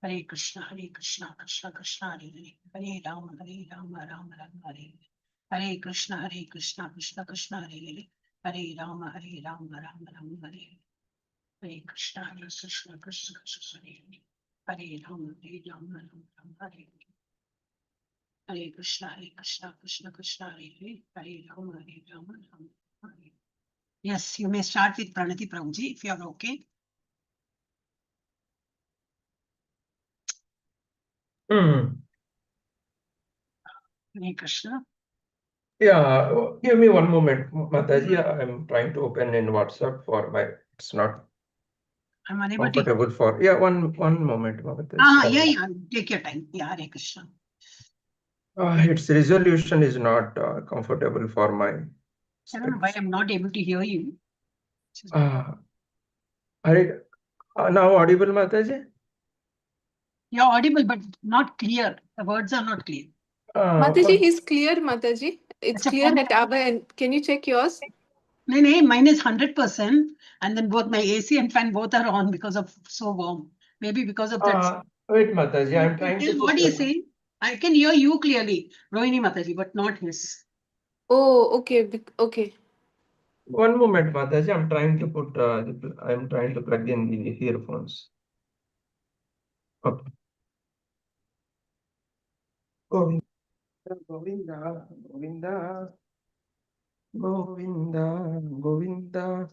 Hare Krishna, Krishna Krishna, Hare Rama, Rama Rama, Hare Hare Krishna, Krishna Krishna, Hare Rama, Rama Rama, Hare Krishna, Krishna Krishna, Hare Rama, Rama Rama, Hare Krishna, Krishna Krishna, Hare Rama, Rama Rama, Hare. Yes, you may start with Pranati Prabhuji if you are okay. Hare Krishna. Yeah, give me one moment, Mataji. I'm trying to open in WhatsApp for my. It's not I'm unable to. comfortable for. Yeah, one moment, Mataji. Yeah. Take your time. Yeah, Hare Krishna. Its resolution is not comfortable for my. I don't know why I'm not able to hear you. Hare, now audible, Mataji? You're audible, but not clear. The words are not clear. Mataji is clear, Mataji. It's clear at our end. Can you check yours? No, mine is 100%, and then both my AC and fan both are on because of so warm. Maybe because of that. Wait, Mataji, I'm trying to. What do you say? I can hear you clearly, Rohini Mataji, but not his. Oh, okay, okay. One moment, Mataji. I'm trying to put. I'm trying to plug in the earphones. Okay. Govinda, Govinda, Govinda, Govinda, Govinda,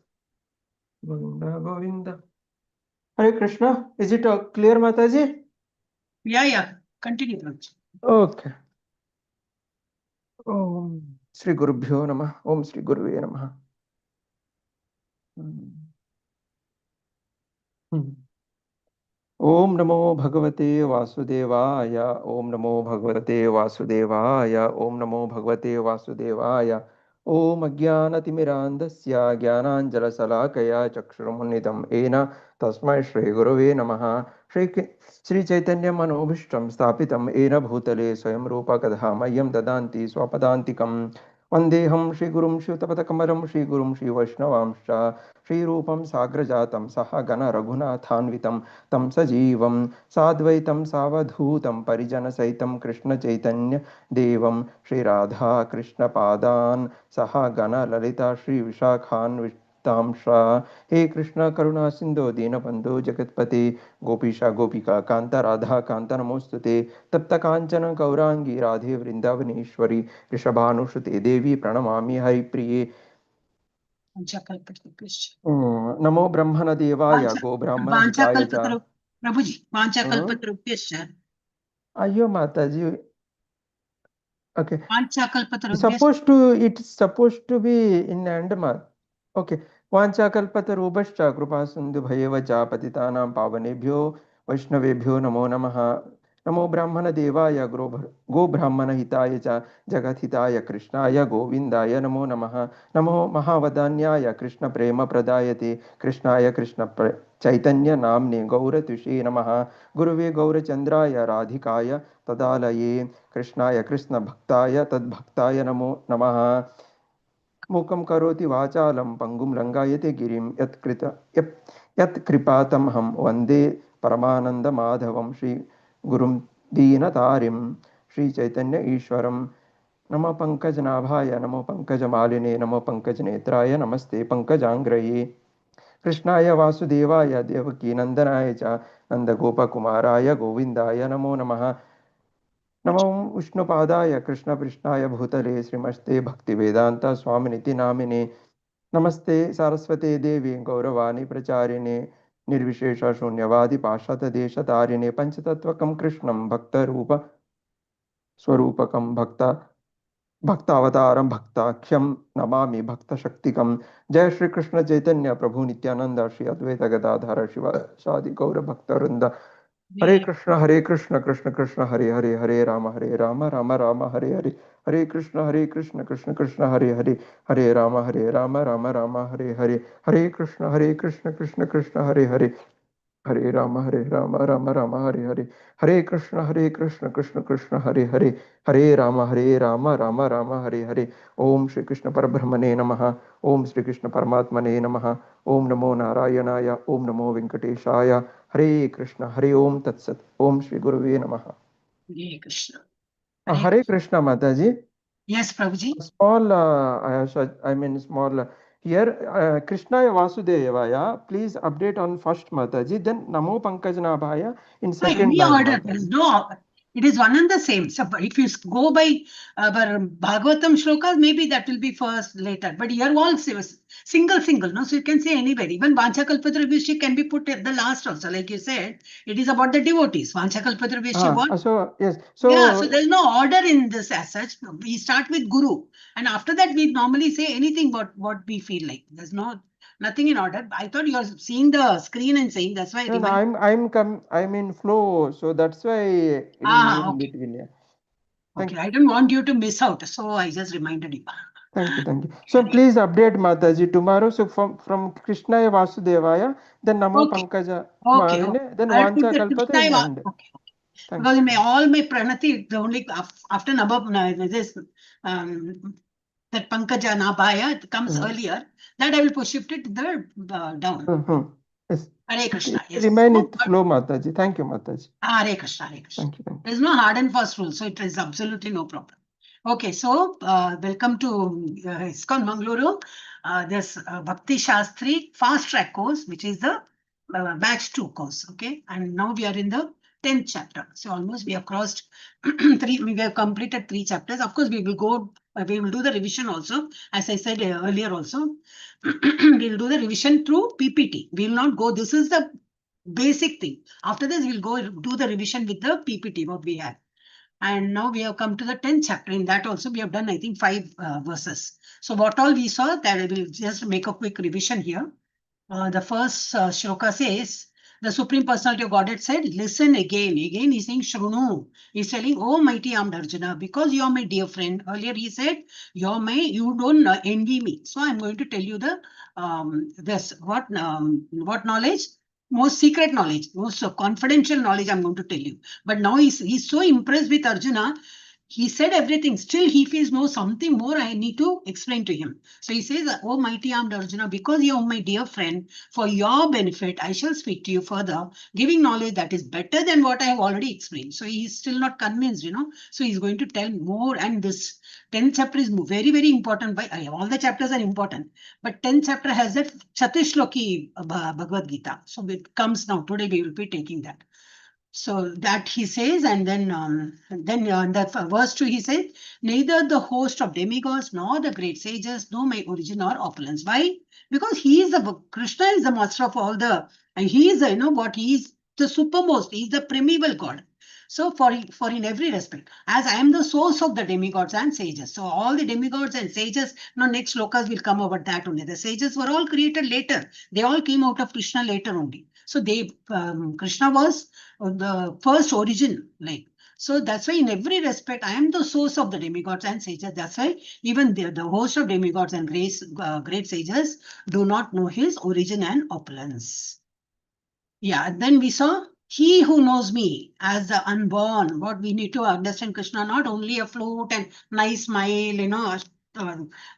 Govinda, Govinda. Hare Krishna. Is it clear, Mataji? Yeah. Continue, Prabhuji. Okay. Om Sri Gurubhyo Namah. Om Sri Guruve Namah. Om Namo Bhagavate Vasudevaya. Om Namo Bhagavate Vasudevaya. Om Namo Bhagavate Vasudevaya. Om Ajnanaatimirandasya Jnananjalasalakaya Chakshurmunnitam Ena Tasmai Shri Gurave Namaha. Shri Chaitanya Manobhishtam Sthapitam Ena Bhutale Swayam Rupa Kadhamayam Dadanti Swapadantikam Vandeham Shri Gurum Shivtapatakabaram Shri Gurum Shri Vaishnavamsha Shri Rupam Sagrajatam Saha Gana Raghunathanvitam Tam Sajivam Sadvaitam Savadhutam Parijana Saitam Krishna Chaitanya Devam Shri Radha Krishna Padan Saha Gana Lalita Shri Vishakhan Tamsha He Krishna Karuna Sindhu Dinabandhu Jagatpati Gopisha Gopika Kanta Radha Kanta Namostute Tapta Kanchana Gaurangi Radhe Vrindavaneshwari Rishabhanushute Devi Pranamami Hari Priye Namo Brahmana Devaya Go Brahmana Hitaya Cha Prabhuji, Vanchakalpatrupyascha. Ayyo Mataji. Okay. Vanchakalpatrupyascha. It's supposed to be in Andaman. Okay. Vanchakalpatarubhascha Krupa Sindhu Bhayeva Cha Patitanam Pavanebhyo Vaishnavebhyo Namo Namaha. Namo Brahmana Devaya Go Brahmana Hitaya Cha Jagat Hitaya Krishnaya Govindaya Namo Namaha. Namo Mahavadanyaya Krishna Prema Pradayate Krishnaya Krishna Chaitanya Namne Gauratushe Namaha. Guruve Gaurachandraya Radhikaya Tadalaye Krishnaya Krishna Bhaktaya Tadbhaktaya Namo Namaha. Mukam karoti vachalam pangum langayate girim yat kripatam ham vande paramananda madhavam Shri Gurum Deenatarim Shri Chaitanya Ishwaram. Namo Pankajnabhaya Namo Pankajamaline Namo Pankajnetraya Namaste Pankajangraye Krishnaya Vasudevaya Devaki Nandanaya Cha Nandagopakumaraya Govindaya Namo Namaha. Namo Vishnupadaya Krishna Prishnaya Bhutale Srimashte Bhaktivedanta Swaminiti Namine Namaste Saraswate Devi Gauravani Pracharine Nirvishesha Shunyavadi Pashata Desha Tarine Panchatatvakam Krishnam Bhakta Rupa Swarupakam Bhaktavataram Bhaktakhyam Namami Bhakta Shaktikam. Jai Shri Krishna Chaitanya Prabhu Nityananda Shri Advaita Gadadhara Shiva Shadi Gaura Bhaktarunda. Hare Krishna, Krishna Krishna, Hare Hare, Hare Rama, Rama Rama, Hare Hare, Hare Krishna, Krishna Krishna, Hare Hare, Hare Rama, Rama Rama, Hare Hare, Hare Krishna, Krishna Krishna, Hare Hare, Hare Rama, Rama Rama, Hare Hare. Hare Krishna, Krishna Krishna, Hare Hare. Hare Rama, Rama Rama, Hare Hare. Om Shri Krishna Parabrahmane Namaha. Om Shri Krishna Paramatmane Namaha. Om Namo Narayanaya. Om Namo Venkateshaya. Hare Krishna, Hare Om Tat Sat. Om Shri Guruve Namaha. Hare Krishna. Hare Krishna, Mataji. Yes, Prabhuji. Small, I mean small. Here, Krishnaya Vasudevaya, please update on first Mataji, then Namo Pankajnabhaya in second Any line. order, there is no. It is one and the same. So if you go by our Bhagavatam shlokas, maybe that will be first later. But here all single, no? So you can say anybody. Even Vanchakalpatarabhishek can be put at the last also. Like you said, it is about the devotees. Vanchakalpatarabhishek what? So, yes. So, yeah, so there's no order in this as such. We start with Guru. And after that, we normally say anything but what we feel like. There's nothing in order. I thought you're seeing the screen and saying, that's why I no, I'm in flow. So that's why it is in okay. between. Yeah. Okay, I don't want you to miss out. So I just reminded you. Thank you. So please update Mataji tomorrow. So from Krishnaya Vasudevaya, then Namo Okay. Pankaja, Okay. then I'll put Vancha the Kalpata in Krishna. end. Okay. Thank Because you. all my pranati, the only after Nabha, this that Pankaja Nabhaya, it comes earlier. That I will shift it down. Yes. Hare Krishna. Yes. Remain it flow, Mataji. Thank you, Mataji. Hare Krishna. Hare Krishna. Thank you. There's no hard and fast rule, so it is absolutely no problem. Okay, so welcome to ISKCON Mangaluru. This Bhakti Shastri fast track course, which is the batch 2 course. Okay, and now we are in the 10th chapter. So almost we have crossed we have completed 3 chapters. Of course, we will do the revision also. As I said earlier also, we'll do the revision through PPT. We will not go, this is the basic thing. After this, we'll go do the revision with the PPT, what we have. And now we have come to the 10th chapter. In that also, we have done, I think, 5 verses. So what all we saw, that I will just make a quick revision here. The first shloka says, the Supreme Personality of Godhead said, listen again. Again, he's saying, Shrunu. He's telling, oh, mighty armed Arjuna, because you are my dear friend. Earlier, he said, you don't envy me. So I'm going to tell you the what knowledge? Most secret knowledge, most confidential knowledge I'm going to tell you. But now he's so impressed with Arjuna. He said everything. Still, he feels no something more I need to explain to him. So he says, oh, mighty armed Arjuna, because you are my dear friend, for your benefit, I shall speak to you further, giving knowledge that is better than what I have already explained. So he's still not convinced, So he's going to tell more. And this 10th chapter is very, very important. All the chapters are important. But 10th chapter has that Chatishloki Bhagavad Gita. So it comes now. Today we will be taking that. So that he says, and then the verse 2 he says, neither the host of demigods nor the great sages know my origin or opulence. Why? Because Krishna is the master of all and he is he is the supermost, he is the primeval God. So for in every respect, as I am the source of the demigods and sages. So all the demigods and sages, next slokas will come about that only. The sages were all created later. They all came out of Krishna later only. So Krishna was the first origin, so that's why in every respect I am the source of the demigods and sages. That's why even the host of demigods and great sages do not know his origin and opulence. Yeah, and then we saw he who knows me as the unborn. What we need to understand Krishna, not only a flute and nice smile,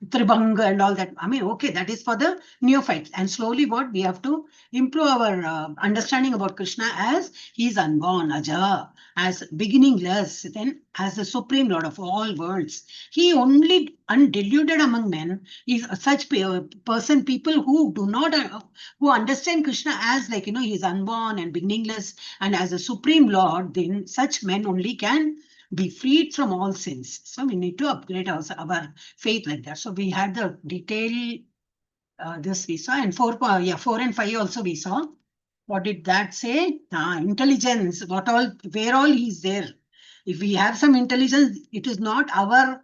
Tribhanga and all that. I mean, okay, that is for the neophytes. And slowly what we have to improve our understanding about Krishna as he is unborn, Aja, as beginningless, then as the supreme lord of all worlds. He only undiluted among men is such person, people who do not, who understand Krishna as he is unborn and beginningless and as a supreme lord, then such men only can be freed from all sins. So we need to upgrade our faith like that. So we had the detail, this we saw, and 4 and 5 also we saw. What did that say? Intelligence, where all is there. If we have some intelligence, it is not our,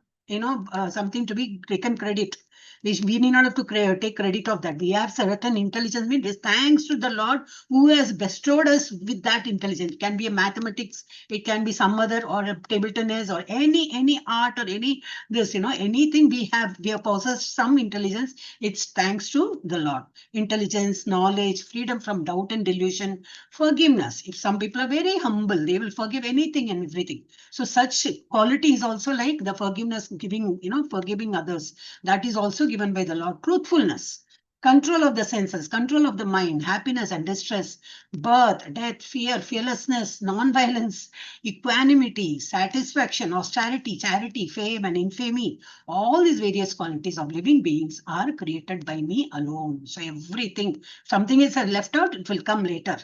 something to be taken credit. We need not have to take credit of that. We have certain intelligence. Means thanks to the Lord who has bestowed us with that intelligence. It can be a mathematics, it can be some other or a table tennis or any art or any this, anything we have possessed some intelligence. It's thanks to the Lord. Intelligence, knowledge, freedom from doubt and delusion, forgiveness. If some people are very humble, they will forgive anything and everything. So such quality is also like the forgiveness, giving, forgiving others. That is also given by the Lord. Truthfulness, control of the senses, control of the mind, happiness and distress, birth, death, fear, fearlessness, non-violence, equanimity, satisfaction, austerity, charity, fame and infamy. All these various qualities of living beings are created by me alone. So everything, something is left out, it will come later.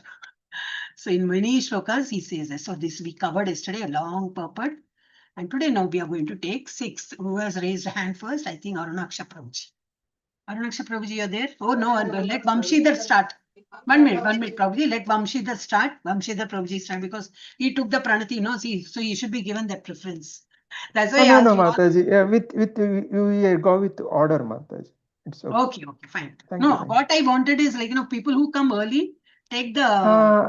So in many shlokas, he says this. So this we covered yesterday, a long purport. And today now we are going to take 6. Who has raised a hand first? I think Arunaksha Prabhuji. Arunaksha Prabhuji, you're there? Oh no, let Vamshidhar start. 1 minute, Prabhuji. Let Vamshidhar start. Vamshidhar Prabhuji start because he took the pranati, see, so he should be given that preference. That's why I asked No, you. Mataji. We go with order, Mataji. It's okay. Okay, fine. Thank you. What I wanted is like, people who come early, take the.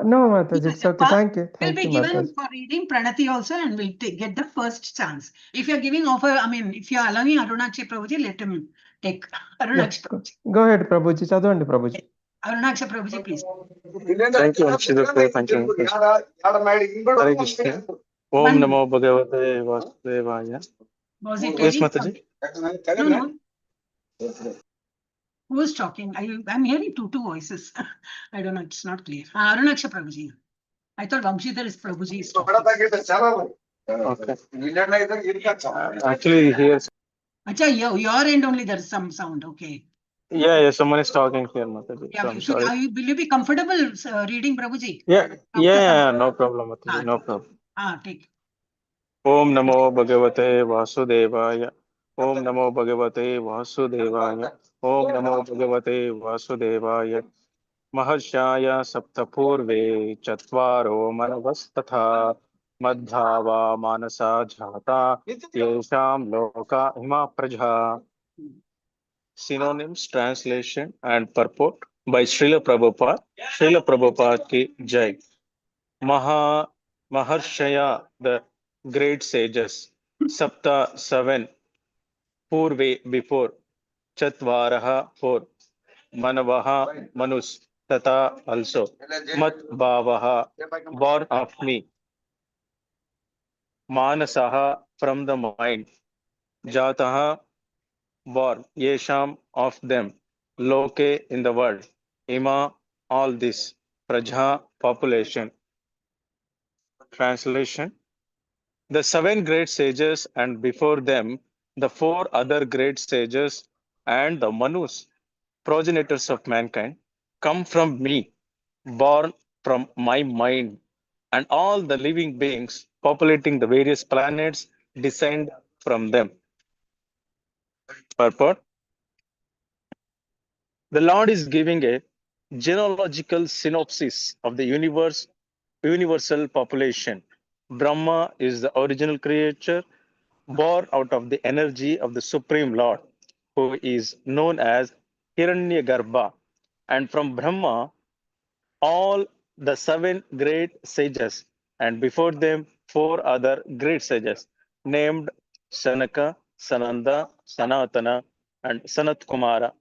No, Mataji, it's okay. Thank you. Will be you, given Mataji. for reading Pranati also and will get the first chance. If you're giving offer, if you're allowing Arunaksha Prabhuji, let him take Arunaksha Prabhuji. Go ahead, Prabhuji. Chadvandi, Prabhuji. Arunaksha Prabhuji, please. Thank you, Amshidhar, for thanking me. Hare Krishna. Om Namo Bhagavate Vasudevaya. Was it Yes, reading? Mataji. No. Who is talking? I'm hearing two voices. I don't know. It's not clear. Arunaksha Prabhuji. I thought Vamshidhar is Prabhuji is talking. Okay. Actually, here. Acha, your end only there is some sound. Okay. Yeah, someone is talking here, Mataji. Yeah, So I'm sorry. will you be comfortable reading Prabhuji? Yeah, no problem, Mataji. No problem. Take. Om Namo Bhagavate Vasudevaya. Om Namo Bhagavate Vasudevaya. Om Namo Bhagavate Vasudevaya. Maharshaya Saptapurve Chatvaro Manavastatha Madhava Manasa Jhata Yesham Loka Hima Prajha. Synonyms, translation and purport by Srila Prabhupada. Srila Prabhupada ki Jai. Maharshaya, the great sages. Sapta, 7. Purve, before. Chatvaraha, 4. Manavaha, manus. Tata, also. Mat bhavaha, born of me. Manasaha, from the mind. Jataha, born. Yesham, of them. Loke, in the world. Ima, all this. Prajha, population. Translation. The 7 great sages, and before them, the 4 other great sages and the Manus, progenitors of mankind, come from me, born from my mind, and all the living beings populating the various planets descend from them. Purport. The Lord is giving a genealogical synopsis of the universal population. Brahma is the original creature, born out of the energy of the Supreme Lord, who is known as Hiranyagarbha. And from Brahma, all the 7 great sages, and before them 4 other great sages, named Sanaka, Sananda, Sanatana, and Sanat Kumara.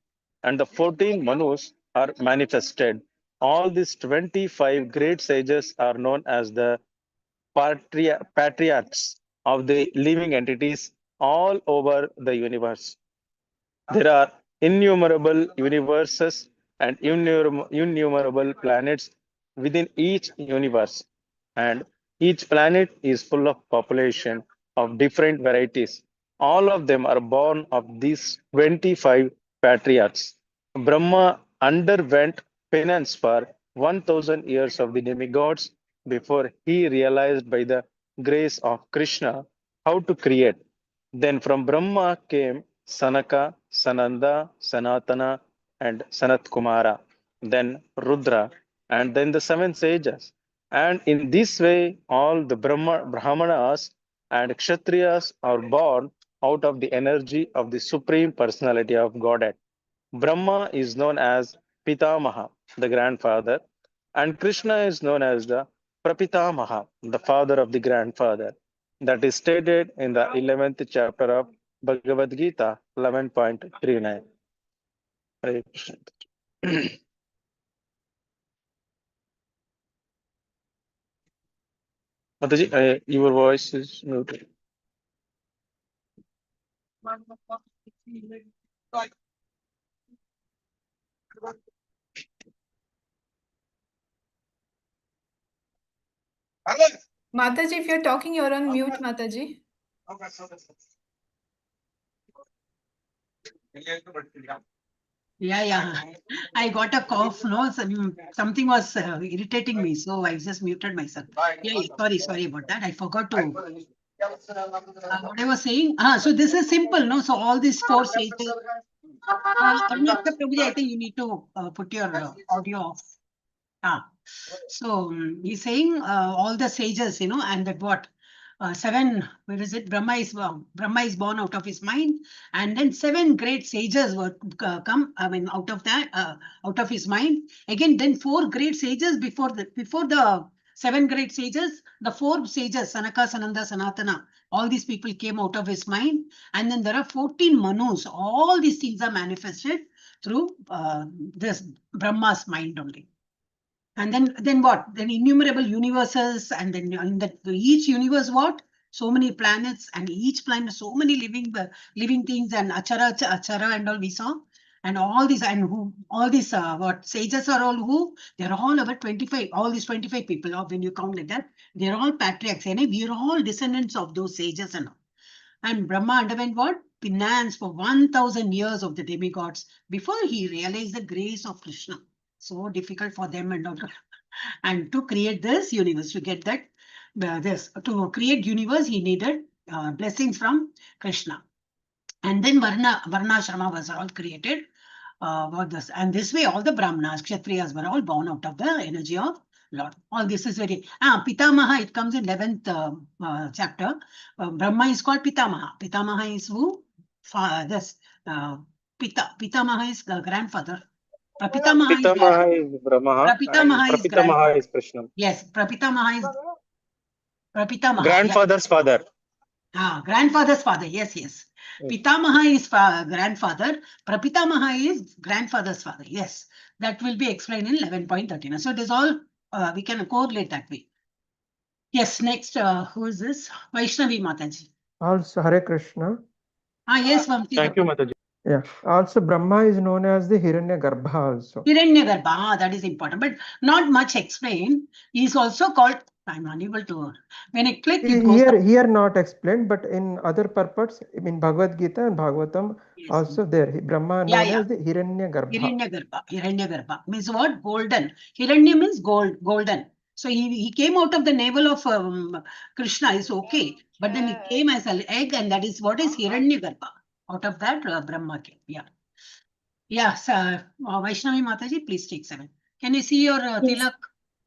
And the 14 Manus are manifested. All these 25 great sages are known as the patriarchs of the living entities all over the universe. There are innumerable universes and innumerable planets within each universe, and each planet is full of population of different varieties. All of them are born of these 25 patriarchs. Brahma underwent penance for 1000 years of the demigods before he realized by the grace of Krishna how to create. Then from Brahma came Sanaka, Sananda, Sanatana, and Sanat Kumara, then Rudra, and then the 7 sages. And in this way, all the Brahmanas and Kshatriyas are born out of the energy of the Supreme Personality of Godhead. Brahma is known as Pitamaha, the grandfather, and Krishna is known as the Prapitamaha, the father of the grandfather. That is stated in the 11th chapter of Bhagavad Gita, 11.39. Hare Krishna. Mataji, your voice is muted. Mataji, if you're talking, you're on mute, Mataji. Yeah. I got a cough, no? Something was irritating me, so I just muted myself. Yeah. Sorry about that. I forgot to. What I was saying. So this is simple, no? So all these four stages. Arunaka Prabhuji, I think you need to put your audio off. So he's saying all the sages, and that what seven, where is it? Brahma is born out of his mind, and then seven great sages were come. I mean, out of that, out of his mind. Again, then four great sages before the seven great sages. The four sages, Sanaka, Sananda, Sanatana. All these people came out of his mind, and then there are 14 Manus. All these things are manifested through this Brahma's mind only. And then what? Then innumerable universes, and then in that each universe, what? So many planets, and each planet, so many living things, and achara, and all we saw, and all these, and who, all these what sages are all who? They're all over 25. All these 25 people, when you count like that, they're all patriarchs, and we are all descendants of those sages and all. And Brahma underwent what? Penance for 1,000 years of the demigods before he realized the grace of Krishna. So difficult for them and all. And to create this universe, to get that, to create universe, he needed blessings from Krishna. And then Varnashrama was all created. And this way, all the Brahmanas, Kshatriyas were all born out of the energy of Lord. All this is very. Pitamaha, it comes in 11th chapter. Brahma is called Pitamaha. Pitamaha is who? Pitamaha is the grandfather. Pitamaha is Brahma, and Prapitamaha is Krishna. Yes, Prapitamaha is Prapitamaha. Grandfather's father. Grandfather's father. Yes. Pitamaha is grandfather. Prapitamaha is grandfather's father. Yes, that will be explained in 11.13. So it is all, we can correlate that way. Yes, next, who is this? Vaishnavi Mataji. Also, Hare Krishna. Yes, Vamsi. Thank you, Mataji. Yeah. Also, Brahma is known as the Hiranyagarbha also. Hiranyagarbha, that is important, but not much explained. He is also called. I'm unable to. When I click, it goes here not explained, but in other purports, in Bhagavad Gita and Bhagavatam, yes, also there. Brahma known as the Hiranyagarbha. Hiranyagarbha means what? Golden. Hiranya means golden. So he came out of the navel of Krishna. Is okay, but then he came as an egg, and that is what is Hiranyagarbha. Out of that, Brahma came. Yeah. So, Vaishnavi Mataji, please take 7. Can you see your tilak?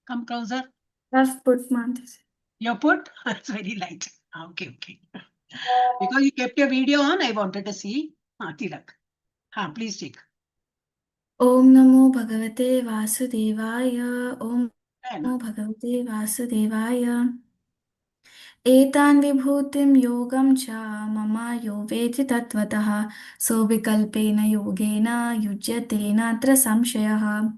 Come closer. I've put Mataji. You put? It's very light. Okay. Because you kept your video on, I wanted to see tilak. Please take. Om Namo Bhagavate Vasudevaya. Om Namo Bhagavate Vasudevaya. Etan vibhutim yogam cha mama yo veti tatvataha so vikalpena yogena yujyate natra samshayaha.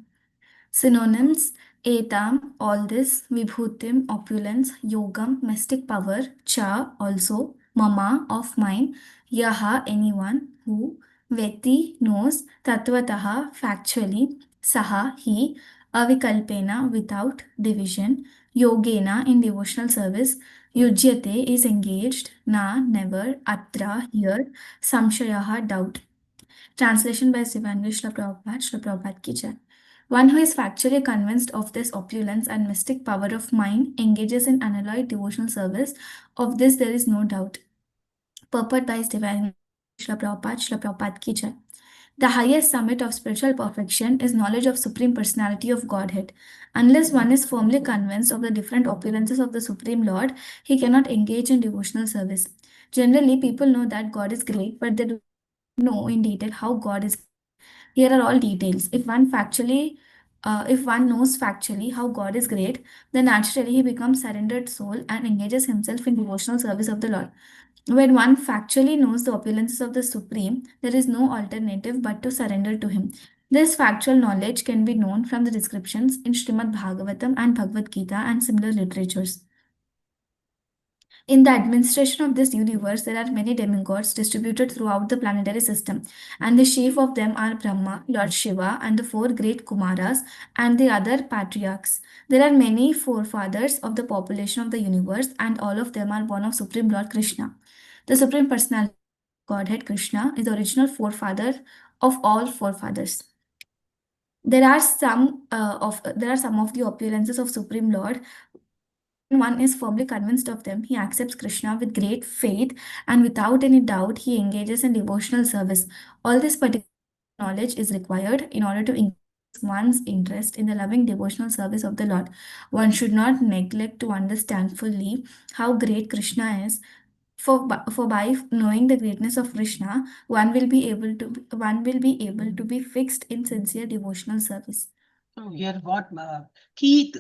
Synonyms: etam, all this; vibhutim, opulence; yogam, mystic power; cha, also; mama, of mine; yaha, anyone; who; veti, knows; tatvataha, factually; saha, he; avikalpena, without division; yogena, in devotional service; yujyate, is engaged; na, never; atra, here; samshayaha, doubt. Translation by Srila Prabhupada ki jai. One who is factually convinced of this opulence and mystic power of mind engages in unalloyed devotional service. Of this there is no doubt. Purport by His Divine Srila Prabhupada ki jai. The highest summit of spiritual perfection is knowledge of Supreme Personality of Godhead. Unless one is firmly convinced of the different opulences of the Supreme Lord, he cannot engage in devotional service. Generally, people know that God is great, but they don't know in detail how God is. Here are all details. If one knows factually how God is great, then naturally he becomes surrendered soul and engages himself in devotional service of the Lord. When one factually knows the opulences of the Supreme, there is no alternative but to surrender to Him. This factual knowledge can be known from the descriptions in Srimad Bhagavatam and Bhagavad Gita and similar literatures. In the administration of this universe, there are many demigods distributed throughout the planetary system, and the chief of them are Brahma, Lord Shiva, and the four great Kumaras, and the other patriarchs. There are many forefathers of the population of the universe, and all of them are born of Supreme Lord Krishna. The Supreme Personality of Godhead Krishna is the original forefather of all forefathers. There are some of the opulences of Supreme Lord. One is firmly convinced of them, he accepts Krishna with great faith, and without any doubt, he engages in devotional service. All this particular knowledge is required in order to increase one's interest in the loving devotional service of the Lord. One should not neglect to understand fully how great Krishna is. For by knowing the greatness of Krishna, one will be able to be fixed in sincere devotional service. So here what key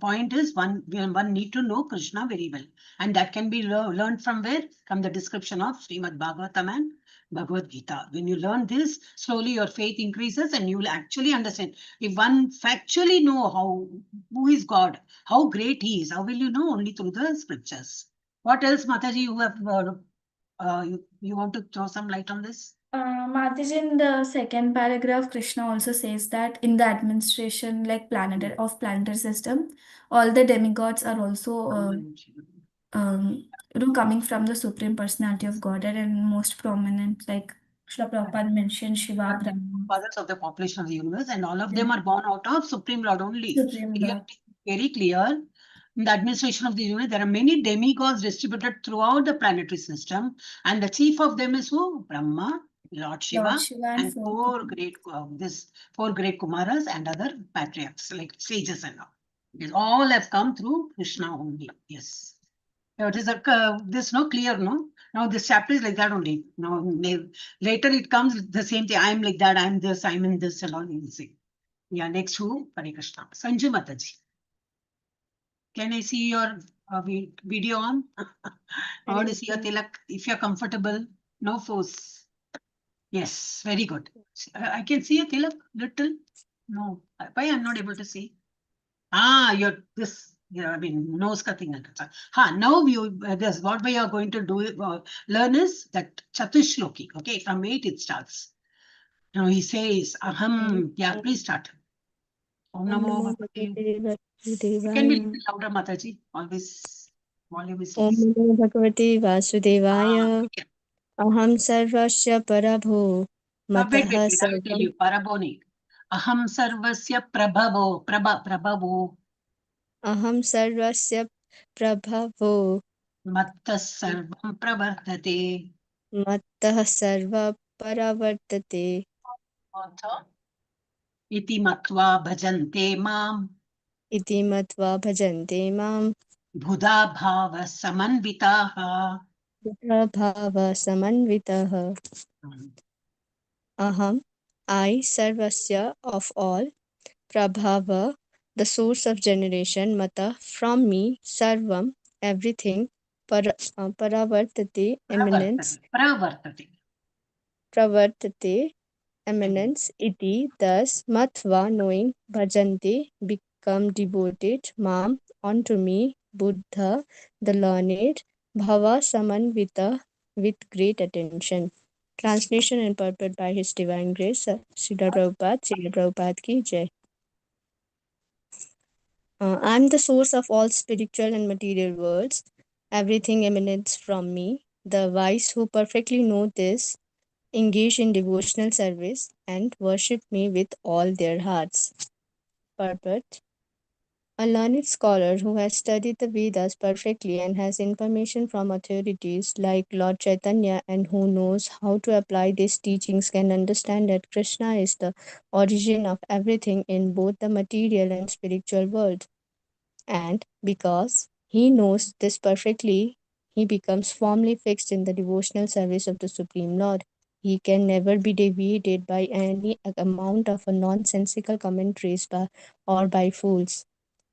point is one need to know Krishna very well, and that can be learned from where? From the description of Srimad Bhagavatam and Bhagavad Gita. When you learn this, slowly your faith increases and you will actually understand. If one factually know who is God, how great He is, how will you know? Only through the scriptures. What else, Mataji, you have you want to throw some light on this? Mataji, in the second paragraph, Krishna also says that in the administration, like planetary system, all the demigods are also coming from the Supreme Personality of Godhead, and most prominent, like Srila Prabhupada mentioned, Shiva, Brahma. Fathers of the population of the universe, and all of them are born out of Supreme Lord only. Supreme Lord. Very clear. In the administration of the universe, there are many demigods distributed throughout the planetary system, and the chief of them is who? Brahma, Lord Shiva, and four great Kumaras and other patriarchs like sages and all. These all have come through Krishna only. Yes. Now it is this no clear, no? Now this chapter is like that only. Now later it comes the same thing. I am like that. I am this. I am in this, and all you will see. Yeah. Next who? Hare Krishna. Sanju Mataji. Can I see your video on? I want to see your tilak. If you're comfortable, no force. Yes, very good. I can see a tilak little. No, why I'm not able to see? You're this. Yeah, I mean, nose cutting. Now this what we are going to do learn is that Chatushloki. Okay, from 8 it starts. Now he says, Aham. Yeah, please start. Om Namo Bhagavate. Can be little louder, Mataji. Always volume is Om less. Namo Bhagavate Vasudevaya. Aham sarvasya parabho. Wait, Mataha I will tell sarvam. you. Paraboni. Aham sarvasya prabhavo. Aham sarvasya prabhavo. Matta sarvam pravartate. Mattah sarva paravartate. Iti matva bhajante mam. Iti matva bhajante mam. Bhuda bhava samanvitaha. Buddha bhava samanvitaha. Aham, I, sarvasya, of all. Prabhava, the source of generation. Mata, from me. Sarvam, everything. Paravartate, eminence. Pravartate, eminence. Iti, thus. Matva, knowing. Bhajante, become devoted. Mam, unto me. Buddha, the learned. Bhava, samanvita, with great attention. Translation and purport by His Divine Grace, Srila Prabhupada ki Jai. I am the source of all spiritual and material worlds. Everything emanates from me. The wise who perfectly know this engage in devotional service and worship me with all their hearts. Purport. A learned scholar who has studied the Vedas perfectly and has information from authorities like Lord Chaitanya and who knows how to apply these teachings can understand that Krishna is the origin of everything in both the material and spiritual world. And because he knows this perfectly, he becomes firmly fixed in the devotional service of the Supreme Lord. He can never be deviated by any amount of a nonsensical commentaries or by fools.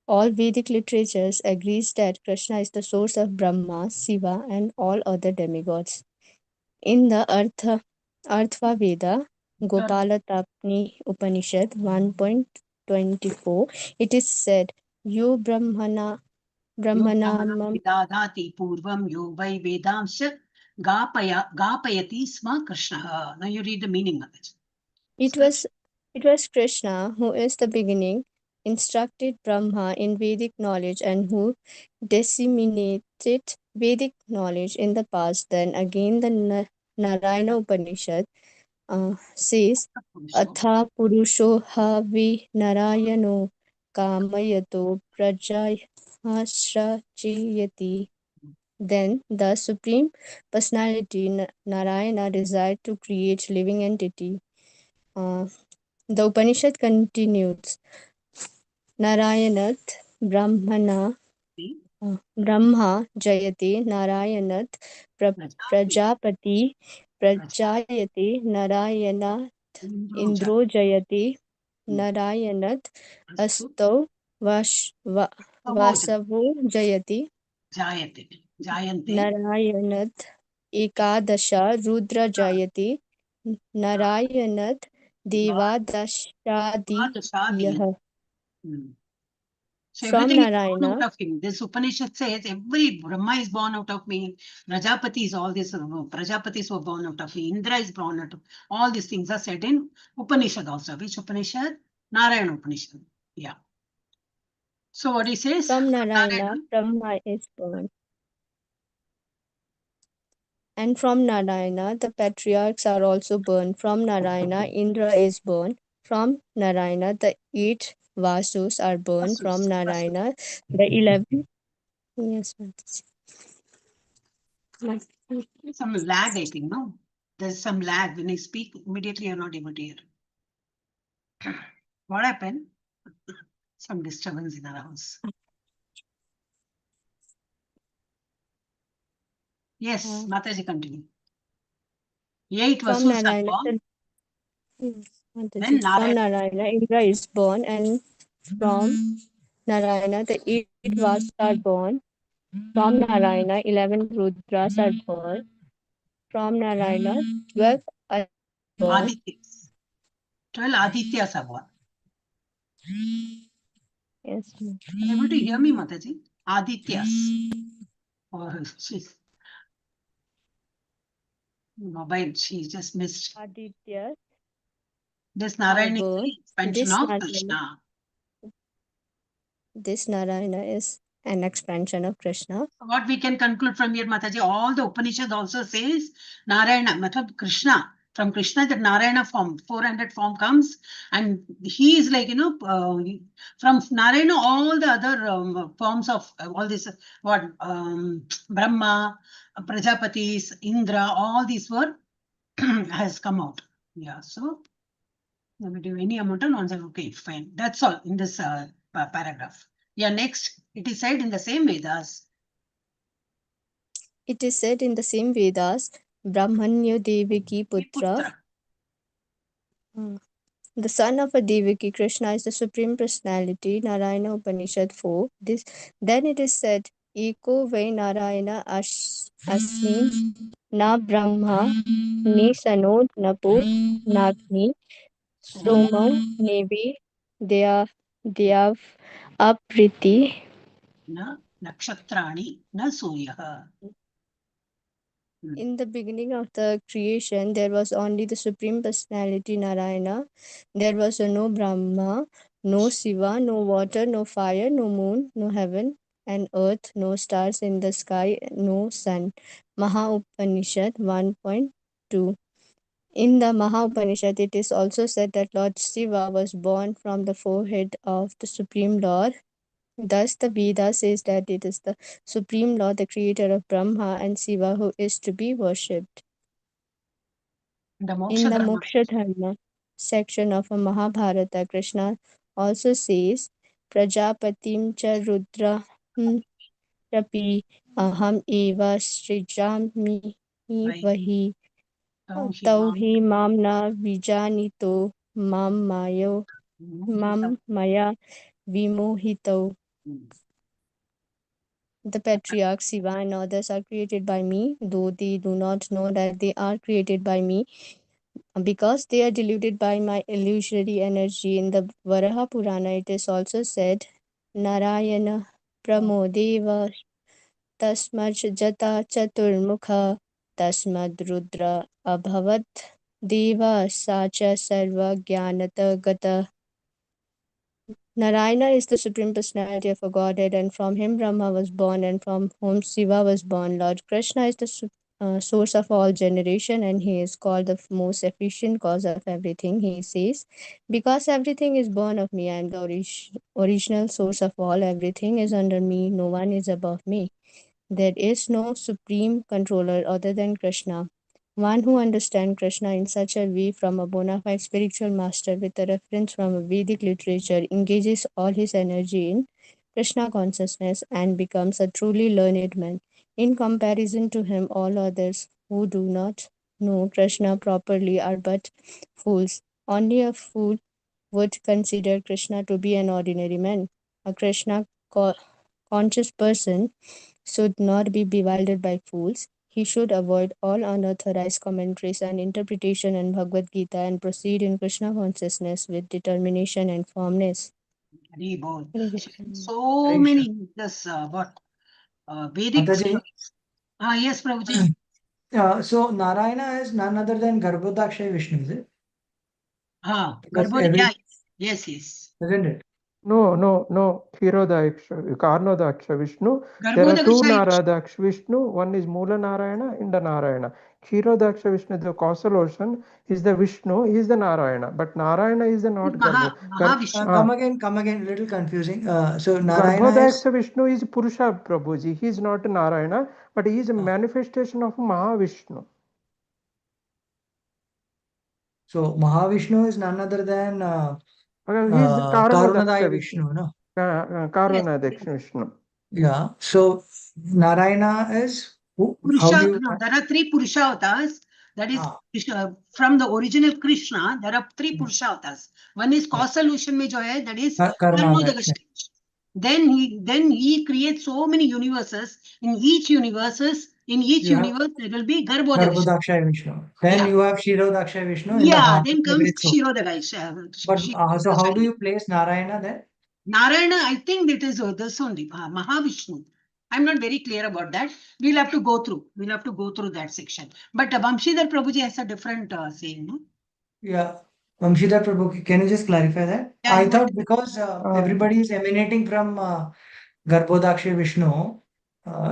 All Vedic literatures agrees that Krishna is the source of Brahma, Shiva, and all other demigods. In the Arthva Veda, Gopalatapni Upanishad 1.24, it is said, Yo Brahmanam Vidadati Purvam Yo Vai Vedamsha Gapayati Sma Krishna. Now you read the meaning of it. It was Krishna who is the beginning, instructed Brahma in Vedic knowledge and who disseminated Vedic knowledge in the past. Then again the Narayana Upanishad says, Atha Purusho ha vi Narayano Kamayato Prajayashrachiyati. Then the Supreme Personality Narayana desired to create living entity. The Upanishad continues, Narayanat Brahmana Brahma Jayati Narayanat Prajapati Prajayati Narayanat Indro Jayati Narayanat Asto Vasavo Jayati Narayanat Ekadasha Rudra Jayati Narayanat Devadashadiyah. So From everything is born Narayana, out of him. This Upanishad says every Brahma is born out of me. Prajapati is all this. Prajapatis were born out of me. Indra is born out of. All these things are said in Upanishad also. Which Upanishad? Narayana Upanishad. Yeah. So what he says? from Narayana, Brahma is born. And from Narayana, the patriarchs are also born. From Narayana, Indra is born. From Narayana, the 8 Vasus are born. From Narayana, the 11. Yes, some lag, I think, no? There's some lag. When I speak, immediately you're not able to hear. What happened? Some disturbance in our house. Yes, Mataji, continue. 8 from Vasus are Narayana, born. Then from Narayana, Indra is born, and from Narayana, the 8 Vasus are born. From Narayana, 11 Rudras are born. From Narayana, 12 are born. Adityas. 12 Adityas are born. Yes. Are you able to hear me, Mataji? Adityas. Oh, she's mobile, she just missed. Aditya. This Narayana is born. the expansion of Krishna. This Narayana is an expansion of Krishna. What we can conclude from here, Mataji, all the Upanishad also says Narayana, Matlab Krishna. From Krishna, the Narayana form, 400 form comes, and he is like, from Narayana, all the other forms of all this, Brahma, Prajapatis, Indra, all these were has come out. Yeah, so let me do any amount of nonsense. Okay, fine. That's all in this paragraph. Yeah, next, it is said in the same Vedas. It is said in the same Vedas, Brahmanyo Devaki Putra. The son of a Devaki, Krishna is the Supreme Personality, Narayana Upanishad 4. Then it is said, Eko Vai Narayana Asmin Na Brahma Ni Sanod Napu Nagni Somam Nevi Deyav Apriti Na Nakshatrani Na Suryaha. In the beginning of the creation, there was only the Supreme Personality Narayana. There was no Brahma, no Shiva, no water, no fire, no moon, no heaven and earth, no stars in the sky, no sun. Maha Upanishad 1.2. In the Maha Upanishad, it is also said that Lord Shiva was born from the forehead of the Supreme Lord. Thus, the Veda says that it is the Supreme Lord, the creator of Brahma and Shiva, who is to be worshipped. In the Moksha Dharma section of a Mahabharata, Krishna also says, Prajapatim cha Rudra Rapi aham eva srijami vahi tau hi mam na vijanito mam maya vimohito. The patriarchs, Shiva and others are created by me, though they do not know that they are created by me, because they are deluded by my illusory energy. In the Varaha Purana, it is also said, Narayana Pramodeva Tasmaj Jata Chaturmukha Tasmad Rudra Abhavat Deva Sacha Sarva Jnanata Gata. Narayana is the Supreme Personality of a Godhead, and from him Brahma was born, and from whom Shiva was born. Lord Krishna is the source of all generation, and he is called the most efficient cause of everything. He says, because everything is born of me, I am the original source of all. Everything is under me, no one is above me. There is no supreme controller other than Krishna. One who understands Krishna in such a way from a bona fide spiritual master with a reference from a Vedic literature engages all his energy in Krishna consciousness and becomes a truly learned man. In comparison to him, all others who do not know Krishna properly are but fools. Only a fool would consider Krishna to be an ordinary man. A Krishna conscious person should not be bewildered by fools. He should avoid all unauthorized commentaries and interpretation in Bhagavad Gita and proceed in Krishna consciousness with determination and firmness. So many this Vedic. Yes, Prabhuji. So Narayana is none other than Garbhodakshay Vishnu, is it? Yes, yes. Isn't it? No. Kshirodaksha, Karnodaksha Vishnu. There are two Naradaksha Vishnu. One is Mula Narayana and the Narayana. Kshirodaksha Vishnu, the causal ocean, is the Vishnu, he is the Narayana. But Narayana is the not Garbho. Come again, little confusing. So Narayana is... Garbhodaksha Vishnu is Purusha Prabhuji. He is not Narayana, but he is a manifestation of Mahavishnu. So Mahavishnu is none other than He is Karunadayi Vishnu, no? Karunadaksha Vishnu. Yeah. So Narayana is who? Purusha, there are three Purusha avatars. That is from the original Krishna. There are three Purusha avatars. One is causal ocean mein jo hai, that is Karunadaksha. Then he creates so many universes. In each universe there will be Garbhodaksha Vishnu. Then you have Kshirodaksha Vishnu. Then comes Kshirodaksha. But so how do you place Narayana then? Narayana, I think it is this only, Mahavishnu. I'm not very clear about that. We'll have to go through that section. But Vamshidhar Prabhuji has a different saying, no? Yeah. Vamshidhar Prabhu, can you just clarify that? Yeah, I thought because everybody is emanating from Garbhodaksha Vishnu,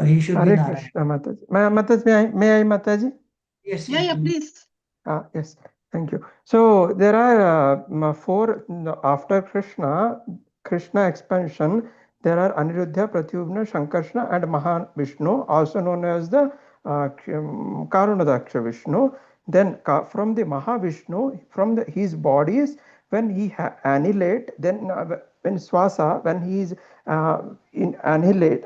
he should be Narayana. Krishna Mataji. May I Mataji? Yes. Yeah, please. Yes, thank you. So there are four after Krishna expansion. There are Aniruddha, Pratyubhna, Shankarshna, and Mahavishnu, also known as the Karunadaksha Vishnu. Then from the Mahavishnu, from his bodies, when he annihilate, then when Swasa, when he is annihilate,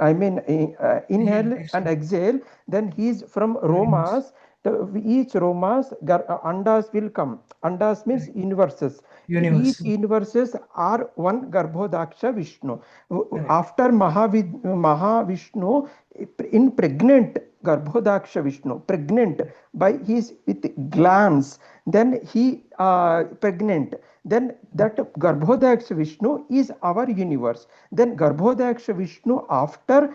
inhale and exhale, then he is from Romas. Each Romas, Andas will come. Andas means universes. Each universes are one Garbhodaksha Vishnu. After Mahavishnu, in pregnant Garbhodaksha Vishnu, pregnant by his with glands, then he pregnant. Then that Garbhodaksha Vishnu is our universe. Then Garbhodaksha Vishnu after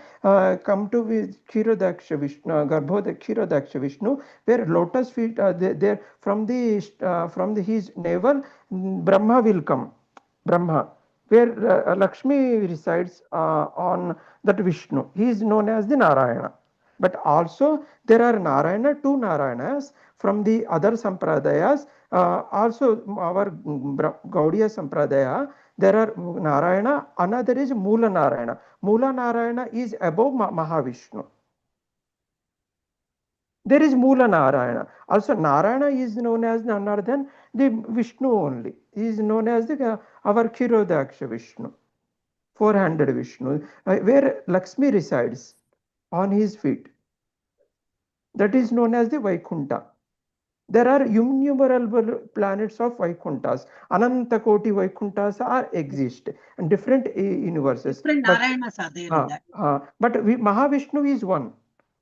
come to Kshirodaksha Vishnu, Kshirodaksha Vishnu, where lotus feet there from his navel, Brahma will come. Brahma, where Lakshmi resides on that Vishnu. He is known as the Narayana. But also there are two Narayanas from the other Sampradayas. Also our Gaudiya Sampradaya, there are Narayana, another is Mula Narayana. Mula Narayana is above Mahavishnu. There is Mula Narayana. Also Narayana is known as none other than the Vishnu only. He is known as the our Kshirodaksha Vishnu, 400 Vishnu, where Lakshmi resides. on his feet. That is known as the Vaikunta. There are innumerable planets of Vaikuntas. Ananta Koti Vaikuntas exist in different universes. Different Narayanas are there in that. But Mahavishnu is one.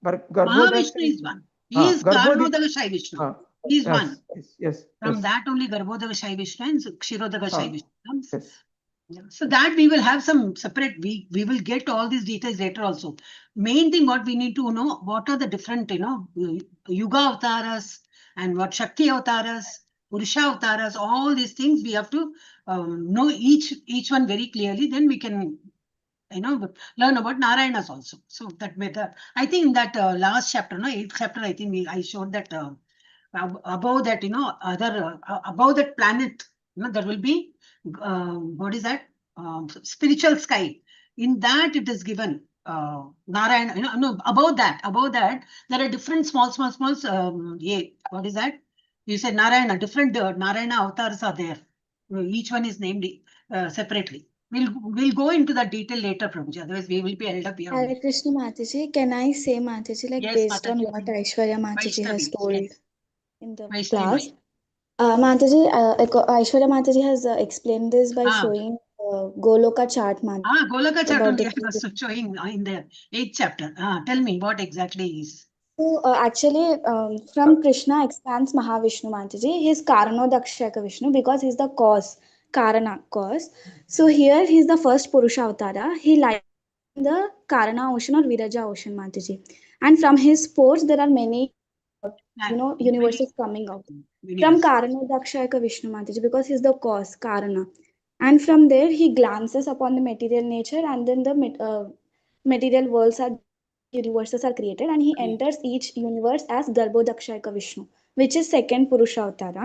But Mahavishnu is one. He is Karnodaka Shai Vishnu. He is one. Yes. From that only Garbhodaka Shai Vishnu and Kshirodaka Shai Vishnu comes. Yes. Yeah. So that we will have some separate, we will get all these details later also. Main thing what we need to know, what are the different, Yuga Avtaras and what Shakti Avtaras, Purusha Avtaras, all these things we have to know each one very clearly. Then we can, learn about Narayanas also. So that method, I think in that last chapter, 8th chapter, I think I showed that above that, above that planet, there will be, what is that? Spiritual sky. In that it is given Narayana, above that, there are different small, what is that? You said Narayana, different Narayana avatars are there. Each one is named separately. We'll go into that detail later, Prabhuji. Otherwise, we will be held up here. Hare Krishna Mataji, can I say Mataji, like Yes, based Mataji. on what Aishwarya Mataji has Vaishnavi, told yes. in the Vaishnavi, class? Mataji, Aishwarya Mataji has explained this by showing Goloka chart, Mataji. Golaka chart about only the I was showing in the 8th chapter. Tell me what exactly is. So actually, from Krishna expands Mahavishnu Mataji, he's Karanodakshaka Vishnu because he's the cause, Karana cause. So here he's the first Purusha Avatara. He lies in the Karana ocean or Viraja ocean, Mataji. And from his pores, there are many, universes coming out. From Karanodakshaka Vishnu Mataji because he's the cause, Karana. And from there, he glances upon the material nature and then the material worlds are universes are created and he enters each universe as Garbhodakshayaka Vishnu, which is second Purusha Avatara.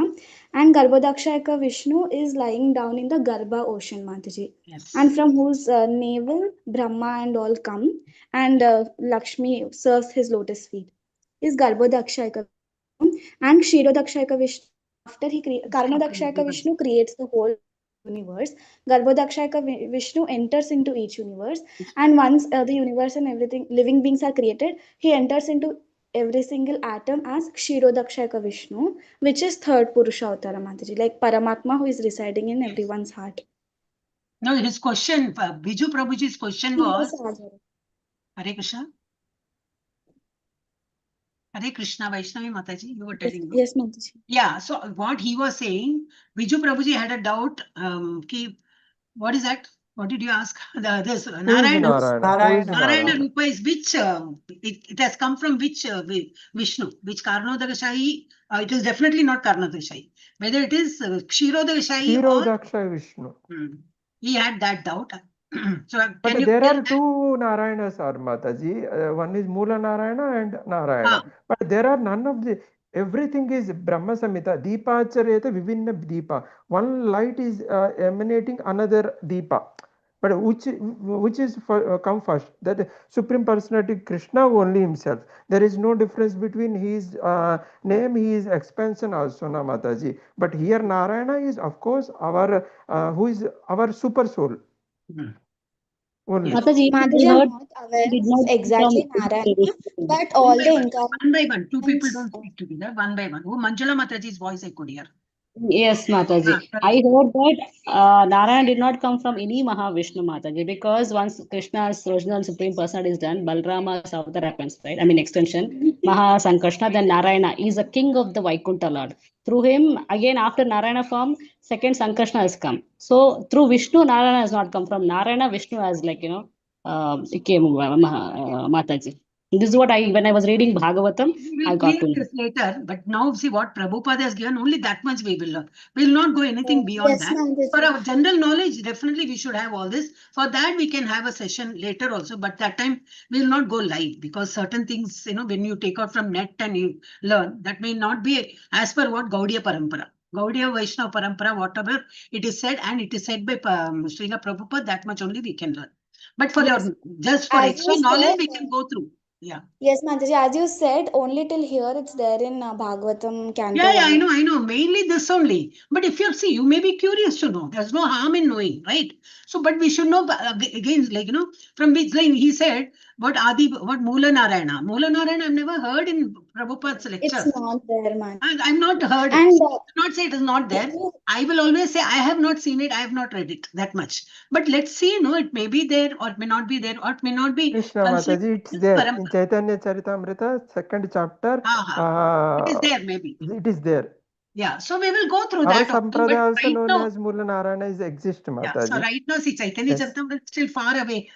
And Garbhodakshayaka Vishnu is lying down in the Garbha ocean, Mataji. Yes. And from whose navel Brahma and all come and Lakshmi serves his lotus feet. Is Garbhodakshayaka Vishnu. And Kshirodakshayaka Vishnu, after Karanodakshayaka Vishnu creates the whole universe, Garbhodakshayaka Vishnu enters into each universe, and once the universe and everything living beings are created, he enters into every single atom as Kshirodakshayaka Vishnu, which is third Purusha Avatara, Mataji, like Paramatma who is residing in everyone's heart. No, his question, Biju Prabhuji's question was, Hare Krishna. Hare Krishna, Vaishnavi Mataji, you were telling me. Yes, Mataji. Yeah, so what he was saying, Biju Prabhuji had a doubt, what is that? What did you ask? This Narayana Rupa is which, it has come from which Vishnu, which Karnodakashayi, it is definitely not Karnodakashayi. Whether it is Kshirodakashayi or Vishnu. He had that doubt. So but there are two Narayanas, Mataji. One is Mula Narayana and Narayana. But there are none of the, everything is Brahma Samhita. Deepa Achareta Vivinna Deepa. One light is emanating another Deepa. But which is come first? That Supreme Personality Krishna only himself. There is no difference between his name, his expansion also, na Mataji. But here Narayana is of course our who is our super soul. Only. Mataji, I'm not aware of exactly Narayana, but all the incarnations. One by one, two people don't speak together, one by one. Oh, Manjula Mataji's voice I could hear. Yes, Mataji. I heard that Narayana did not come from any Mahavishnu, Mataji, because once Krishna's original Supreme Personality is done, Balrama's avatar happens, right? I mean, extension, Maha Sankrishna, then Narayana is a king of the Vaikuntha Lord. Through him, again, after Narayana form, second Sankrishna has come. So, through Vishnu, Narayana has not come. From Narayana, Vishnu has, came Mataji. This is what when I was reading Bhagavatam, I got to know. This later, but now see what Prabhupada has given, only that much we will learn. We will not go anything beyond that. For our general knowledge, definitely we should have all this. For that, we can have a session later also, but that time we will not go live because certain things, when you take out from net and you learn, that may not be as per what Gaudiya Parampara. Gaudiya Vaishnava Parampara, whatever it is said, and it is said by Srila Prabhupada, that much only we can learn. But for just for extra knowledge, we can go through. Yeah. Yes, Mataji, as you said, only till here it's there in Bhagavatam Canto Yeah, 1. I know. Mainly this only. But if you see, you may be curious to know. There's no harm in knowing, right? So, but we should know again, like, from which line he said, what Mula Narayana. Mula Narayana, I've never heard in Prabhupada's lectures. It's not there, Mataji. I've not heard it. And Not say it is not there. I will always say I have not seen it. I have not read it that much. But let's see, it may be there or it may not be there or it may not be. Krishna Mataji, it's there in Chaitanya Charitamrita, 2nd chapter. It is there, maybe. It is there. Yeah, so we will go through Our that. Sampradaya also right known now, as Mula Narayana is exist, yeah, Mataji. so right now, see, Chaitanya Yes. Charitamrita is still far away.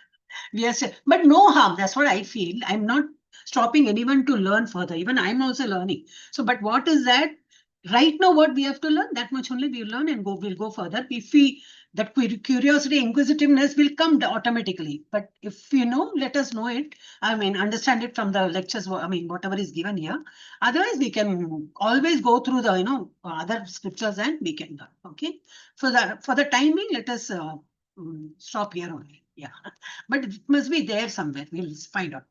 We are still, but no harm. That's what I feel. I'm not stopping anyone to learn further. Even I'm also learning. So, but what is that? Right now, what we have to learn, that much only we learn and we'll go further. If that curiosity, inquisitiveness will come automatically. But if let us know it. I mean, understand it from the lectures. I mean, whatever is given here. Otherwise, we can always go through the other scriptures and we can learn. Okay. For the timing, let us stop here only. Yeah. But it must be there somewhere. We'll find out.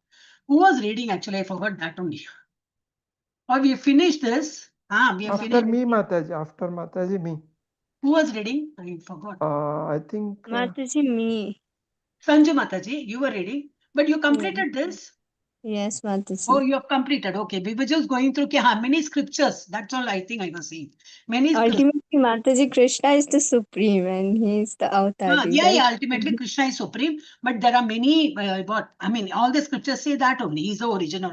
Who was reading? Actually, I forgot that only. Or we finished this. We have After finished. me, Mataji. After Mataji, me. Who was reading? I forgot. I think. Mataji, me. Sanju Mataji, you were reading. But you completed this? Yes, Mataji. Oh, you have completed. Okay. We were just going through how many scriptures. That's all I think I was seeing. Many Ultimately, Mataji, Krishna is the supreme and he is the avatar. yeah, ultimately Krishna is supreme, but there are many, all the scriptures say that only. He is the origin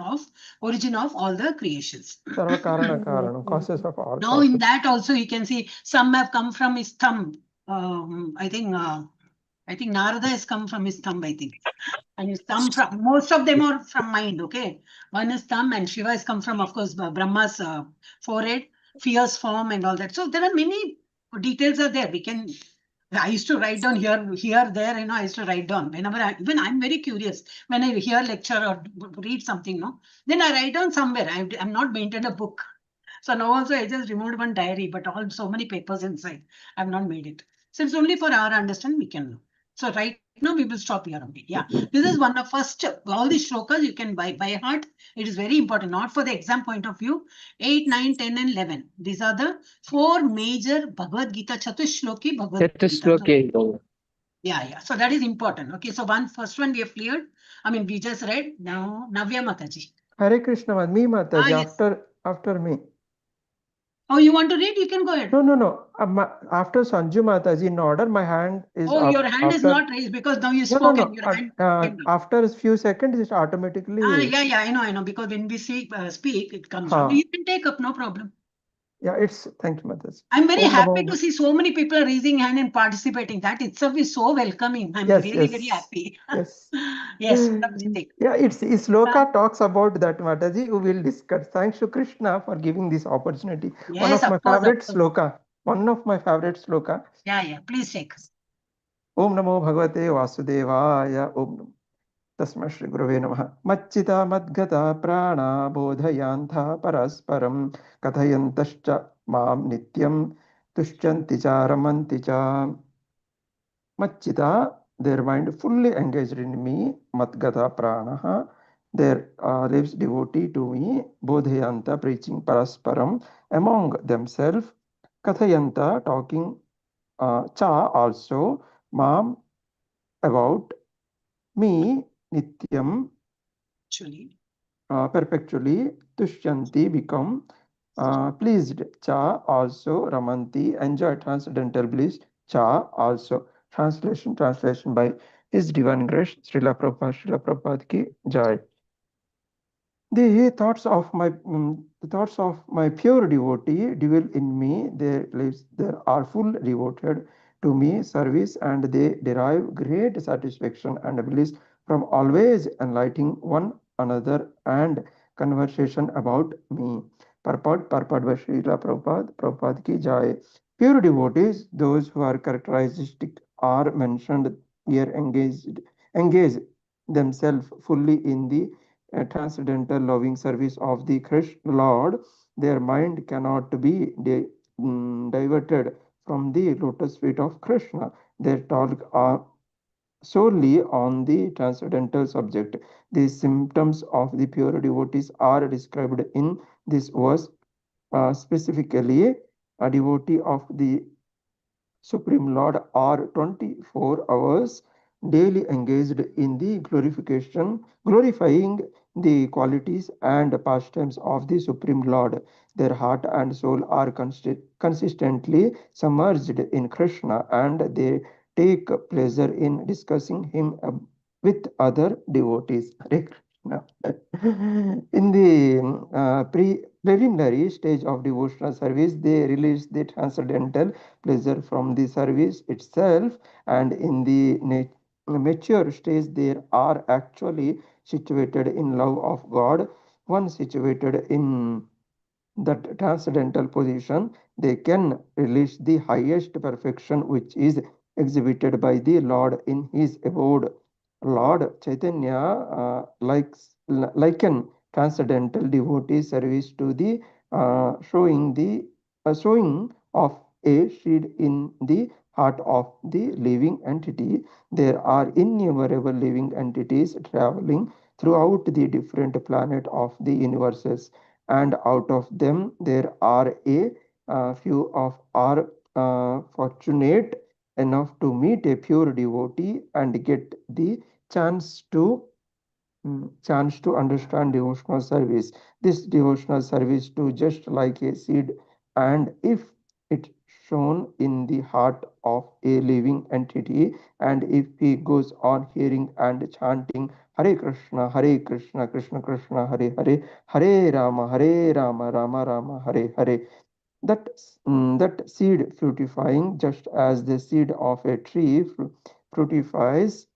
of all the creations. Sarva Karana Karana, causes of all. Now in that also you can see some have come from his thumb. I think Narada has come from his thumb, I think. And his thumb from, most of them are from mind, okay? One is thumb and Shiva has come from, of course, Brahma's forehead, fierce form and all that. So there are many details are there. I used to write down here, there, I used to write down. Whenever even I'm very curious. When I hear lecture or read something, then I write down somewhere. I'm not maintained a book. So now also I just removed one diary, but so many papers inside. I've not made it. So it's only for our understanding we can know. So right now we will stop here only. Yeah, this is one of first, all these shlokas you can by heart. It is very important, not for the exam point of view. 8, 9, 10 and 11. These are the 4 major Bhagavad Gita, Chatushloki Bhagavad Gita. Yeah. So that is important. Okay, so first one we have cleared. I mean, we just read. Now, Navya Mataji. Hare Krishna, me Mataji, yes. After me. Oh, you want to read? You can go ahead. No. After Sanju Mataji in order, my hand is up. Your hand is not raised because now you spoke and your hand. After a few seconds, it automatically. Yeah, I know. Because when we speak, it comes up. You can take up, no problem. Yeah, thank you, Mataji. I'm very happy to see so many people are raising hand and participating. That itself is so welcoming. I'm really very happy. Yes. Yes. Yeah, Sloka talks about that, Mataji. We will discuss. Thanks to Krishna for giving this opportunity. Yes, one of my favorite sloka. One of my favorite sloka. Yeah. Please take. Om Namo Bhagavate Vasudevaya. Om Tasma Shri Gurave Namaha. Machchita Madgata Prana Bodhayantha Parasparam Kathayantascha Mam Nityam Tushyanti Cha Ramanti Cha. Machchita, their mind fully engaged in me. Madgata Pranaha, their lives devotee to me. Bodhayanta, preaching Parasparam among themselves. Kathayanta, talking Cha also. Mam, about me. Nityam, perpetually. Tushyanti, become pleased. Cha also. Ramanti, enjoy transcendental bliss. Cha also. Translation by His Divine Grace, Srila Prabhupada ki Jai. The thoughts of my pure devotee dwell in me. Their lives are full devoted to me service, and they derive great satisfaction and bliss from always enlightening one another and conversation about me. Purport by Srila Prabhupada ki Jai. Pure devotees, those who are characteristic, are mentioned here, engage themselves fully in the transcendental loving service of the Krishna Lord. Their mind cannot be diverted from the lotus feet of Krishna. Their talk solely on the transcendental subject. The symptoms of the pure devotees are described in this verse. Specifically, a devotee of the Supreme Lord are 24 hours daily engaged in the glorifying the qualities and pastimes of the Supreme Lord. Their heart and soul are consistently submerged in Krishna, and they take pleasure in discussing him with other devotees. Hare Krishna. In the preliminary stage of devotional service, they release the transcendental pleasure from the service itself, and in the mature stage they are actually situated in love of God. Once situated in that transcendental position, they can release the highest perfection which is exhibited by the Lord in his abode. Lord Chaitanya liken transcendental devotee service to the showing of a seed in the heart of the living entity. There are innumerable living entities traveling throughout the different planets of the universes, and out of them there are a few of are fortunate enough to meet a pure devotee and get the chance to understand devotional service. This devotional service too, just like a seed, and if it shown in the heart of a living entity, and if he goes on hearing and chanting Hare Krishna, Krishna Krishna, Hare Hare, Hare Rama, Rama Rama, Hare Hare, that that seed fructifying just as the seed of a tree fructifies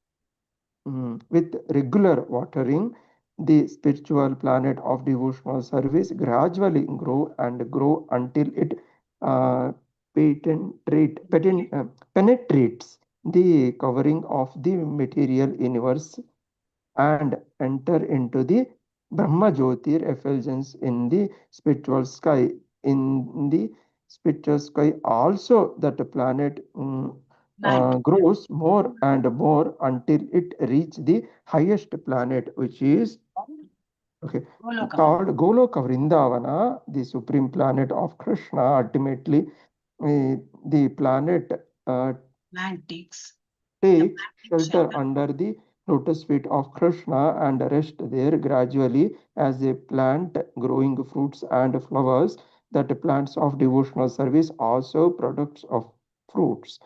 with regular watering, the spiritual planet of devotional service gradually grow until it uh, penetrates the covering of the material universe and enter into the Brahma Jyotir effulgence in the spiritual sky. In the spiritual sky, also that planet grows more and more until it reach the highest planet, which is called Goloka Vrindavana, the supreme planet of Krishna. Ultimately, the planet takes shelter under the lotus feet of Krishna and rest there gradually as a plant growing fruits and flowers. That plants of devotional service also products of fruits.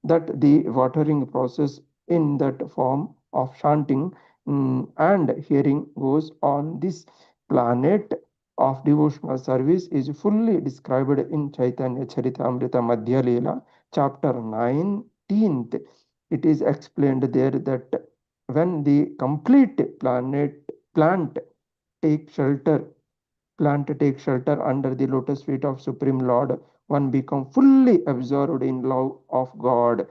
That the watering process in that form of chanting and hearing goes on this planet of devotional service is fully described in Chaitanya Charitamrita Madhya Leela, chapter 19th. It is explained there that when the complete plant take shelter take shelter under the lotus feet of Supreme Lord, one become fully absorbed in love of God.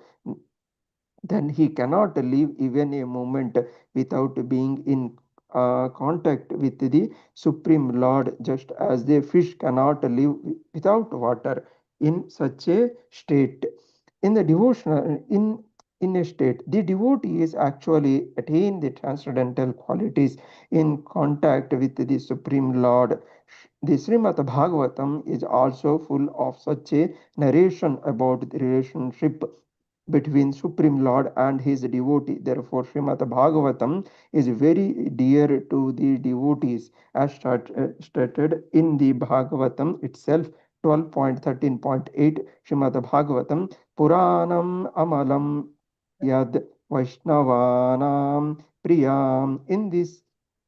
Then he cannot live even a moment without being in contact with the Supreme Lord, just as the fish cannot live without water. In such a state, in the devotional, in a state, the devotee is actually attain the transcendental qualities in contact with the Supreme Lord. The Srimad Bhagavatam is also full of such a narration about the relationship between Supreme Lord and his devotee. Therefore, Srimad Bhagavatam is very dear to the devotees, as stated in the Bhagavatam itself. 12.13.8 Srimad Bhagavatam Puranam Amalam Yad Vaishnavanam Priyam. In this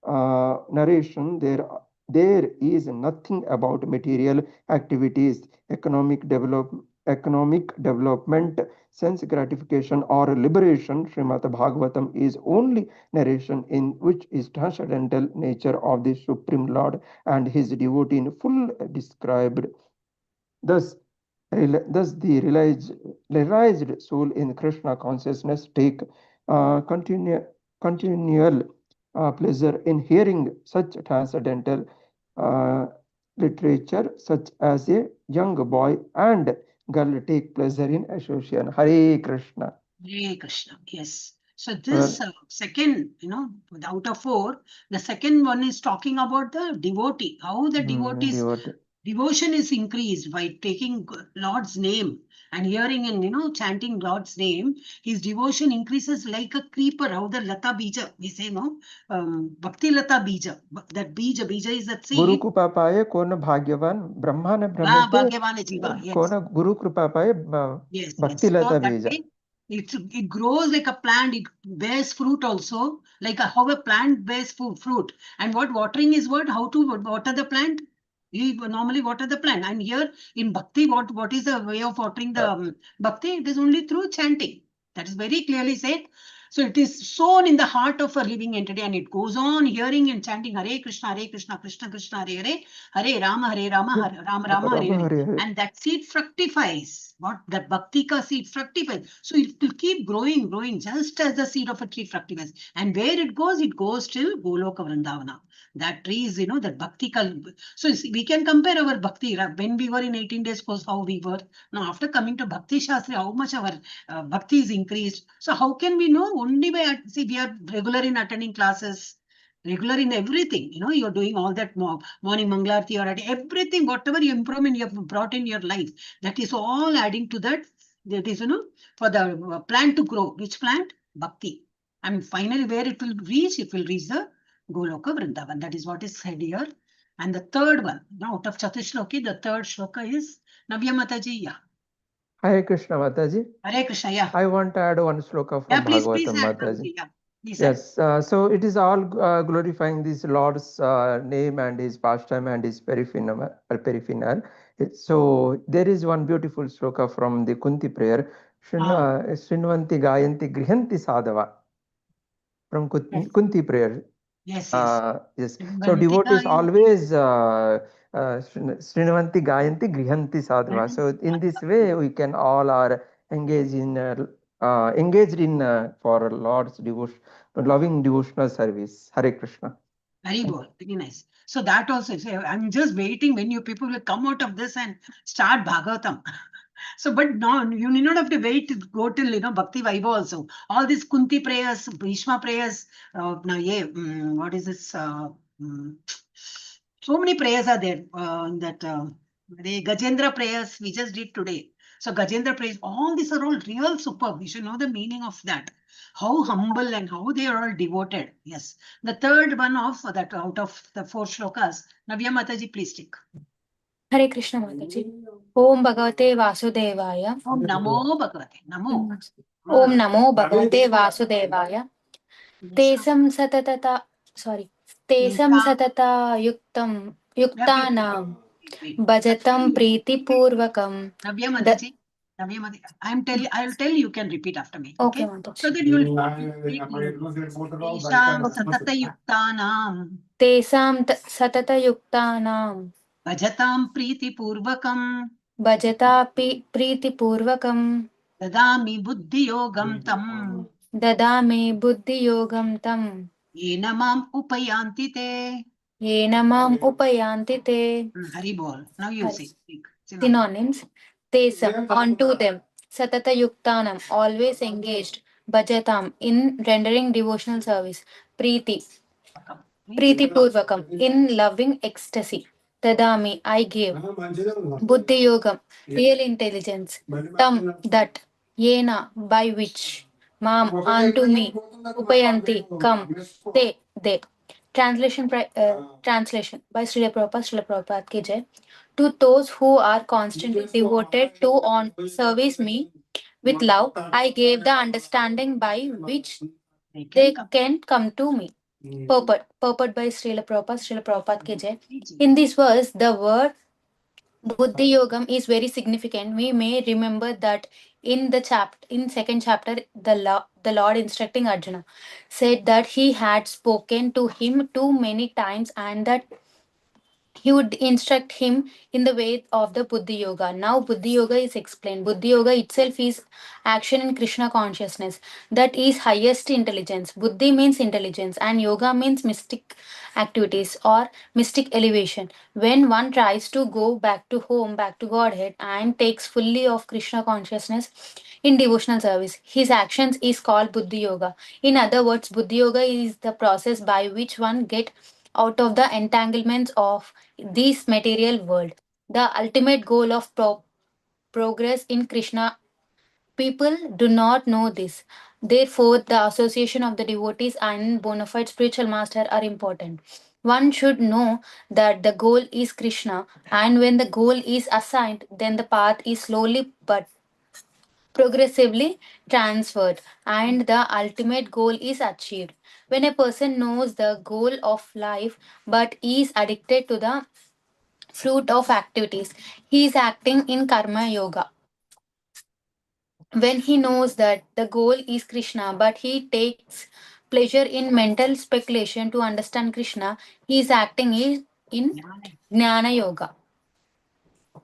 narration, there is nothing about material activities, economic development, sense gratification, or liberation. Srimad Bhagavatam is only narration in which is transcendental nature of the Supreme Lord and his devotee in full described. Thus the realized soul in Krishna consciousness take continual pleasure in hearing such transcendental uh, literature, such as a young boy and girl take pleasure in association. Hare Krishna. Hare Krishna. Yes. So this second, out of 4, the second one is talking about the devotee, how the devotees devotion is increased by taking Lord's name and hearing and chanting Lord's name. His devotion increases like a creeper. How the Lata Bija, we say Bhakti Lata Bija. That Bija is that seed. Guru Krupa Paye Kona Bhagyavan Brahmana Brahmate Bhagyavan Jiva. Yes. Kona Guru Krupa Paye Bhakti Lata Bija. It grows like a plant. It bears fruit also, like how a plant bears fruit. And what watering is what? How to water the plant? You normally water the plant. And here in Bhakti, what is the way of watering the Bhakti? It is only through chanting. That is very clearly said. So it is sown in the heart of a living entity, and it goes on hearing and chanting Hare Krishna, Krishna Krishna, Hare Hare, Hare Rama, Rama Rama, Hare Hare. And that seed fructifies. What that Bhakti ka seed fructifies. So it will keep growing, just as the seed of a tree fructifies. And where it goes till Goloka Vrindavana. That tree is, that Bhakti ka. So we can compare our Bhakti. When we were in 18 days course, how we were. Now after coming to Bhakti Shastri, how much our Bhakti is increased. So how can we know? Only by, we are regular in attending classes, regular in everything. You're doing all that morning Mangalarti or everything, whatever you improvement you have brought in your life. That is all adding to that. That is, for the plant to grow. Which plant? Bhakti. And finally, where it will reach the Goloka Vrindavan. That is what is said here. And the third one, now out of Chatushloki, the third shloka is Navya Mataji. Yeah. Hare Krishna Mataji. Hare Krishna, yeah. I want to add one sloka from Bhagavatam Mataji. Yes, so it is all glorifying this Lord's name and his pastime and his peripheral. So there is one beautiful sloka from the Kunti prayer. Srinvanti Gayanti Grihanti Sadhava. From Kunti prayer. Yes. So devotees always Srinvanti Gayanti Grihanti Sadhava. So in this way we can all are engaged in for Lord's devotion, loving devotional service. Hare Krishna. Very good, very nice. So that also, I'm just waiting when you people will come out of this and start Bhagavatam. So, but no, you need not have to wait to go till Bhakti Vaibhav also. All these Kunti prayers, Bhishma prayers, what is this? So many prayers are there. The Gajendra prayers we just did today. So Gajendra prayers, all these are all real superb. We should know the meaning of that. How humble and how they are all devoted. Yes. The third one of that out of the 4 shlokas. Navya Mataji, please take. Hare Krishna Mataji. Om Bhagavate Vasudevaya. Om Namo Bhagavate. Namo. Om Namo Bhagavate Vasudevaya. Tesam satata yuktanam bhajatam priti purvakam. Navya Mataji. I'll tell you can repeat after me. Okay, so that you will Tesam satata yuktanam Bhajatam priti purvakam. Bhajata priti purvakam. Dadami buddhi yogam tam. Dadami buddhi yogam tam. Yenamam upayanti te. Yenamam upayanti te. Hari bol. Now you say. Synonyms. Tesam, unto them. Satata yuktanam, always engaged. Bhajatam, in rendering devotional service. Priti purvakam, in loving ecstasy. Tadami, I gave. Buddhi yogam, real intelligence. Tam, that. Yena, by which. Mam, unto me. Upayanti, come. They. Translation by Srila Prabhupada ki jai. To those who are constantly devoted to on service me with love, I gave the understanding by which they can come to me. Purport by Srila Prabhupada ki jai. In this verse, the word Buddhi Yogam is very significant. We may remember that in second chapter, the Lord instructing Arjuna said that he had spoken to him too many times and that he would instruct him in the way of the Buddhi Yoga. Now, Buddhi Yoga is explained. Buddhi Yoga itself is action in Krishna consciousness. That is highest intelligence. Buddhi means intelligence, and Yoga means mystic activities or mystic elevation. When one tries to go back to home, back to Godhead, and takes fully of Krishna consciousness in devotional service, his actions is called Buddhi Yoga. In other words, Buddhi Yoga is the process by which one get out of the entanglements of this material world. The ultimate goal of progress in Krishna. People do not know this. Therefore, the association of the devotees and bona fide spiritual master are important. One should know that the goal is Krishna, and when the goal is assigned, then the path is slowly but progressively transferred, and the ultimate goal is achieved. When a person knows the goal of life but is addicted to the fruit of activities, he is acting in karma yoga. When he knows that the goal is Krishna but he takes pleasure in mental speculation to understand Krishna, he is acting in Jnana Yoga.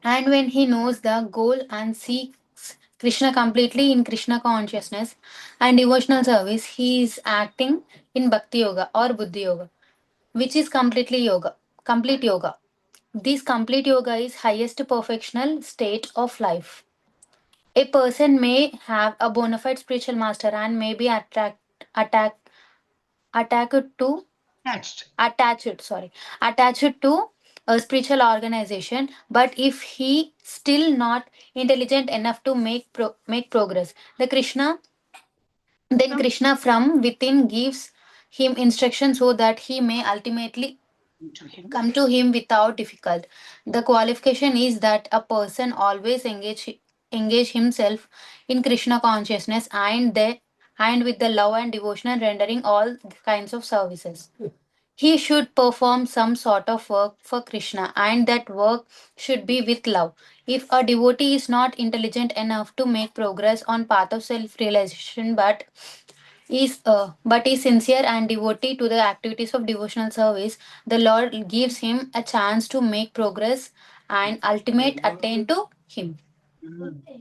And when he knows the goal and seeks Krishna completely in Krishna consciousness and devotional service, he is acting in Bhakti Yoga or Buddhi Yoga, which is complete yoga. This complete yoga is highest perfectional state of life. A person may have a bona fide spiritual master and may be attack, attacked to attached to a spiritual organization, but if he still not intelligent enough to make progress, then Krishna from within gives him instruction so that he may ultimately come to him without difficult. The qualification is that a person always engage himself in Krishna consciousness and with the love and devotion and rendering all kinds of services. He should perform some sort of work for Krishna, and that work should be with love. If a devotee is not intelligent enough to make progress on path of self-realization, but is sincere and devotee to the activities of devotional service, the Lord gives him a chance to make progress and ultimate attain to him.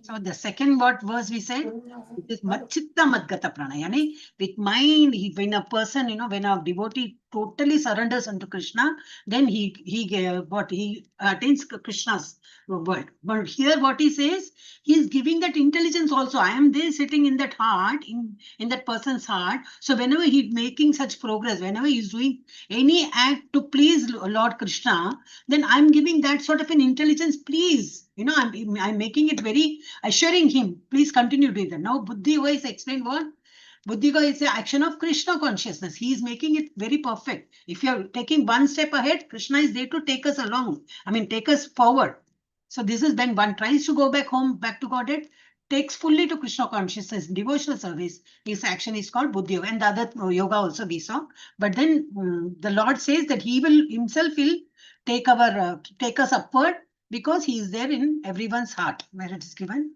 So the second verse we said, it is chitta madgata pranayani. With mind, when a person, when a devotee totally surrenders unto Krishna, then he attains Krishna's word. But here what he says, he is giving that intelligence also. I am there sitting in that heart, in that person's heart. So whenever he is making such progress, whenever he is doing any act to please Lord Krishna, then I'm giving that sort of an intelligence, please. I'm making it very assuring him, please continue doing that. Now, Buddhi Yoga is explained what? Buddhi Yoga is the action of Krishna consciousness. He is making it very perfect. If you are taking one step ahead, Krishna is there to take us along. Take us forward. So this is when one tries to go back home, back to Godhead, takes fully to Krishna consciousness, devotional service. His action is called Buddhi Yoga, and the other yoga also we saw. But then the Lord says that he will himself will take us upward, because he is there in everyone's heart, where it is given.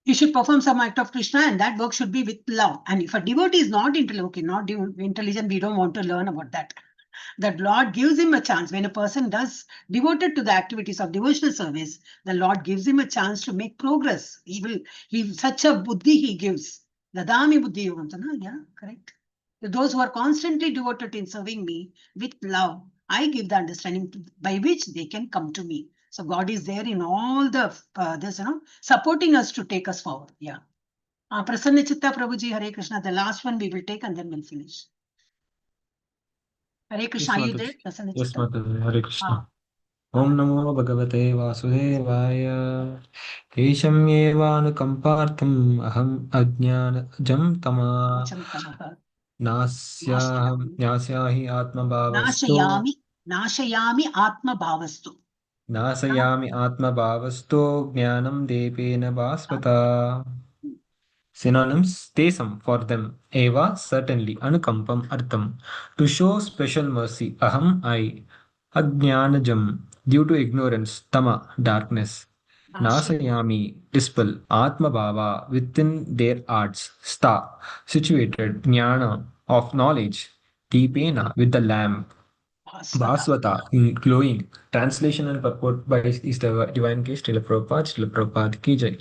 You should perform some act of Krishna, and that work should be with love. And if a devotee is not intelligent, we don't want to learn about that. That Lord gives him a chance. When a person does devoted to the activities of devotional service, the Lord gives him a chance to make progress. He such a buddhi he gives. Dadami buddhi yogam, yeah, correct. To those who are constantly devoted in serving me with love, I give the understanding by which they can come to me. So God is there in all the supporting us to take us forward. Yeah. Prasanna Chitta Prabhuji, Hare Krishna. The last one we will take and then we'll finish. Hare Krishna, are you there? Prasanna Yes, Chitta? Mataji. Hare Krishna. Om Namo Bhagavate Vasudevaya. Esham yevanukampartham aham ajnanajam tama. Nasyahi atma bhavasto. Nashayami Atma Bhavastu. Nasayami atma bhavasto jnanam depena bhasvata. Synonyms, tesam for them, eva certainly, anukampam artham, to show special mercy, aham I, ajnanajam due to ignorance, tama darkness, nasayami dispel, atma bhava within their arts, sta situated, jnana of knowledge, deepena with the lamp, Bhaswata, in glowing. Translation and purport by His Divine Case, Srila Prabhupada Ki Jai.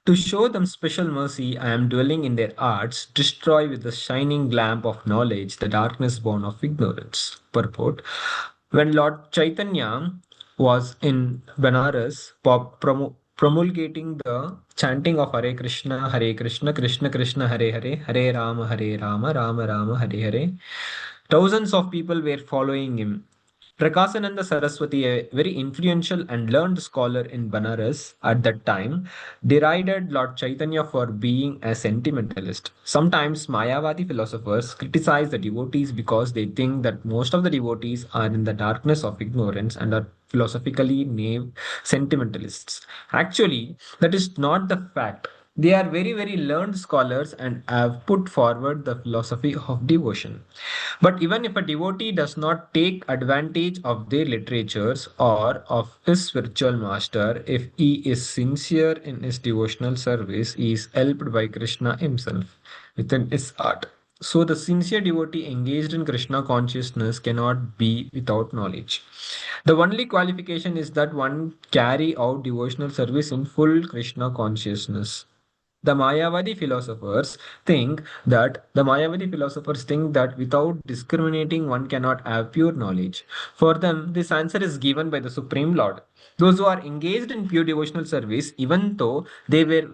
To show them special mercy, I am dwelling in their arts, destroy with the shining lamp of knowledge the darkness born of ignorance. Purport. When Lord Chaitanya was in Banaras promulgating the chanting of Hare Krishna, Krishna Krishna, Hare Hare, Hare Rama, Rama Rama, Hare Hare, thousands of people were following him. Prakasananda Saraswati, a very influential and learned scholar in Banaras at that time, derided Lord Chaitanya for being a sentimentalist. Sometimes Mayavadi philosophers criticize the devotees because they think that most of the devotees are in the darkness of ignorance and are philosophically naive sentimentalists. Actually, that is not the fact. They are very, very learned scholars and have put forward the philosophy of devotion. But even if a devotee does not take advantage of their literatures or of his spiritual master, if he is sincere in his devotional service, he is helped by Krishna himself within his art. So the sincere devotee engaged in Krishna consciousness cannot be without knowledge. The only qualification is that one carry out devotional service in full Krishna consciousness. The Mayavadi philosophers think that without discriminating one cannot have pure knowledge. For them, this answer is given by the Supreme Lord. Those who are engaged in pure devotional service, even though they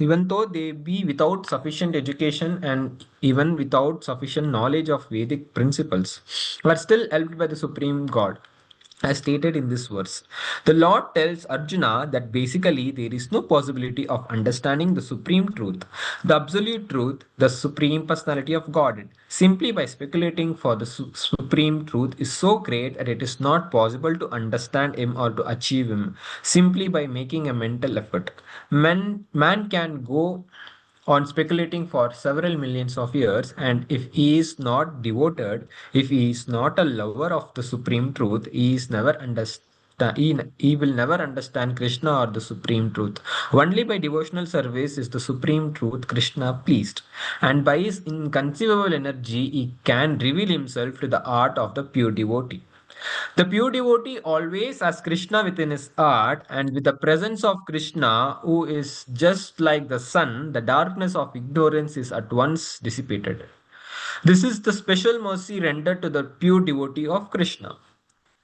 even though they be without sufficient education and even without sufficient knowledge of Vedic principles, are still helped by the Supreme God. As stated in this verse, the Lord tells Arjuna that basically there is no possibility of understanding the supreme truth, the absolute truth, the supreme personality of God. Simply by speculating for the supreme truth is so great that it is not possible to understand him or to achieve him simply by making a mental effort. Man can go on speculating for several millions of years, and if he is not devoted, if he is not a lover of the supreme truth, he will never understand Krishna or the supreme truth. Only by devotional service is the supreme truth Krishna pleased, and by his inconceivable energy he can reveal himself to the art of the pure devotee. The pure devotee always has Krishna within his heart, and with the presence of Krishna, who is just like the sun, the darkness of ignorance is at once dissipated. This is the special mercy rendered to the pure devotee of Krishna.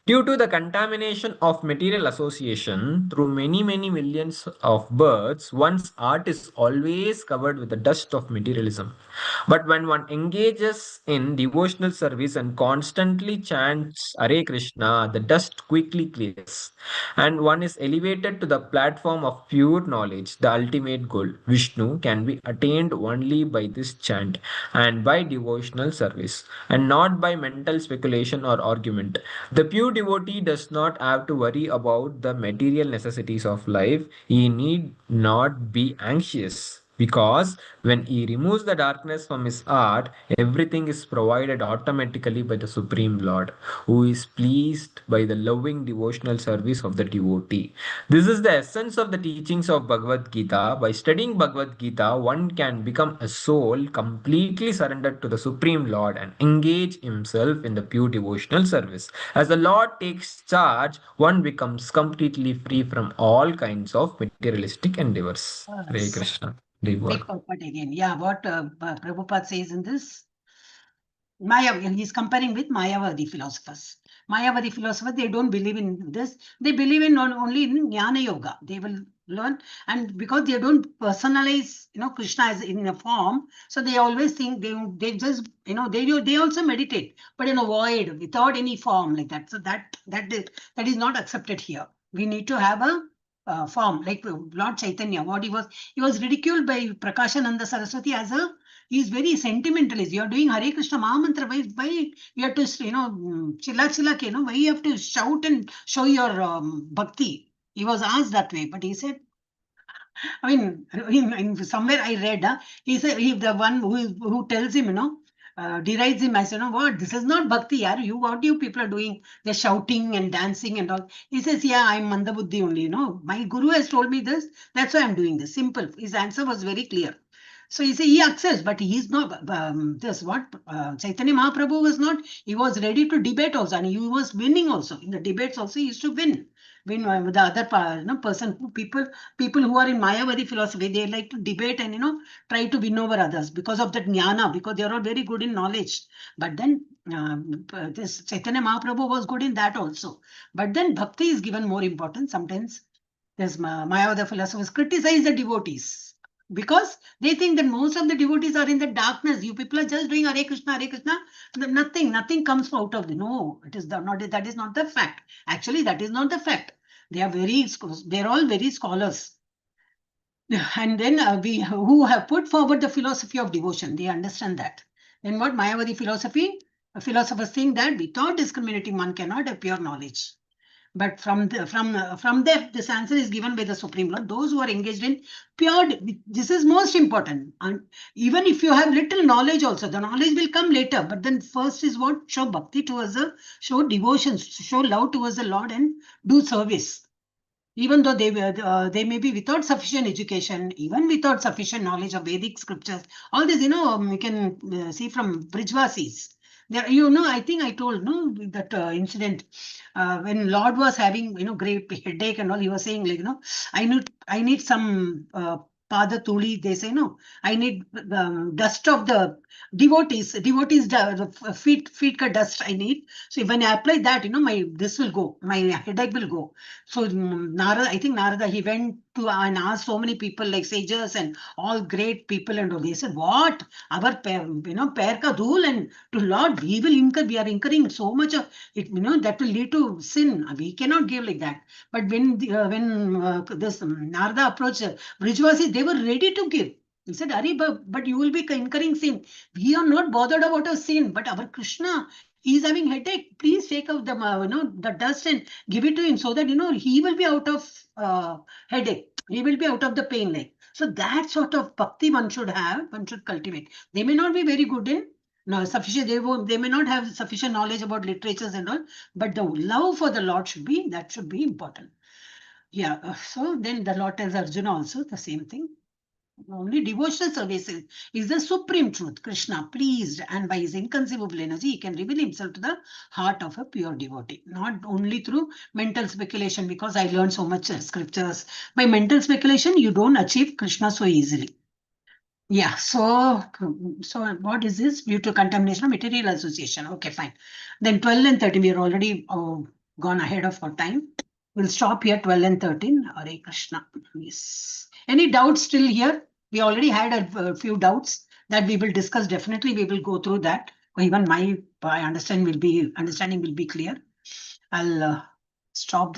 Due to the contamination of material association through many, many millions of births, one's art is always covered with the dust of materialism. But when one engages in devotional service and constantly chants Hare Krishna, the dust quickly clears, and one is elevated to the platform of pure knowledge. The ultimate goal, Vishnu, can be attained only by this chant and by devotional service, and not by mental speculation or argument. The pure devotee does not have to worry about the material necessities of life. He need not be anxious, because when he removes the darkness from his heart, everything is provided automatically by the Supreme Lord, who is pleased by the loving devotional service of the devotee. This is the essence of the teachings of Bhagavad Gita. By studying Bhagavad Gita, one can become a soul completely surrendered to the Supreme Lord and engage himself in the pure devotional service. As the Lord takes charge, one becomes completely free from all kinds of materialistic endeavors. Hare Krishna. Big purport again. Yeah, what Prabhupada says in this, he's comparing with Mayavadi philosophers. Mayavadi philosophers, they don't believe in this. They believe in only in Jnana Yoga. They will learn, and because they don't personalize, Krishna as in a form, so they always think they just, they also meditate, but in a void, without any form like that. So that is not accepted here. We need to have a form, like Lord Chaitanya. What he was ridiculed by Prakashananda Saraswati as he's very sentimentalist. You are doing Hare Krishna Mahamantra. Why you have to, chilla, why you have to shout and show your bhakti? He was asked that way, but he said, I mean, in somewhere I read, he said, the one who tells him, derides him as, what, this is not bhakti, what you people are doing? They're shouting and dancing and all. He says, yeah, I'm Mandabuddhi only, my guru has told me this, that's why I'm doing this. Simple. His answer was very clear. So you see, he accepts, but he is not, Chaitanya Mahaprabhu was not, he was ready to debate also, and he was winning also. In the debates also, he used to win with the other person, people who are in Mayavadi philosophy, they like to debate and, try to win over others because of that jnana, because they are all very good in knowledge. But then this Chaitanya Mahaprabhu was good in that also. But then bhakti is given more importance. Sometimes there's Mayavada philosophers criticize the devotees, because they think that most of the devotees are in the darkness. You people are just doing Hare Krishna, nothing comes out of it. No, it is that is not the fact. Actually, that is not the fact. They're all very scholars. And then we who have put forward the philosophy of devotion, they understand that. Then what Mayavadi philosophy? Philosophers think that without discriminating, one cannot have pure knowledge. But from there, this answer is given by the Supreme Lord. Those who are engaged in pure, this is most important. And even if you have little knowledge also, the knowledge will come later. But then first is what? Show bhakti towards show devotion, show love towards the Lord and do service. Even though they may be without sufficient education, even without sufficient knowledge of Vedic scriptures, all this, we can see from Brijvasis. There, I think I told that incident when Lord was having great headache and all. He was saying like I need some pada tuli. They say I need dust of the devotees feet ka dust I need. So when I apply that, this will go, my headache will go. So I think Narada, he went to and asked so many people like sages and all great people, and all. They said, what? Our pair ka dhool, and to Lord, we are incurring so much of it, that will lead to sin. We cannot give like that. But when this Narada approached Brijvasi, they were ready to give. He said, Ari, but you will be incurring sin. We are not bothered about our sin, but our Krishna, he is having headache. Please take out the the dust and give it to him, so that he will be out of headache. He will be out of the pain. Like, so that sort of bhakti one should have, one should cultivate. They may not be very good in sufficient. They may not have sufficient knowledge about literatures and all, but the love for the Lord should be important. Yeah. So then the Lord tells Arjuna also the same thing. Only devotional service is the supreme truth. Krishna, pleased and by his inconceivable energy, he can reveal himself to the heart of a pure devotee. Not only through mental speculation, because I learned so much scriptures. By mental speculation, you don't achieve Krishna so easily. Yeah, so what is this? Due to contamination of material association. Okay, fine. Then 12 and 13, we are already gone ahead of our time. We'll stop here, 12 and 13. Hare Krishna. Yes. Any doubts still here? We already had a few doubts that we will discuss. Definitely, we will go through that. Even my understanding will be clear. I'll stop.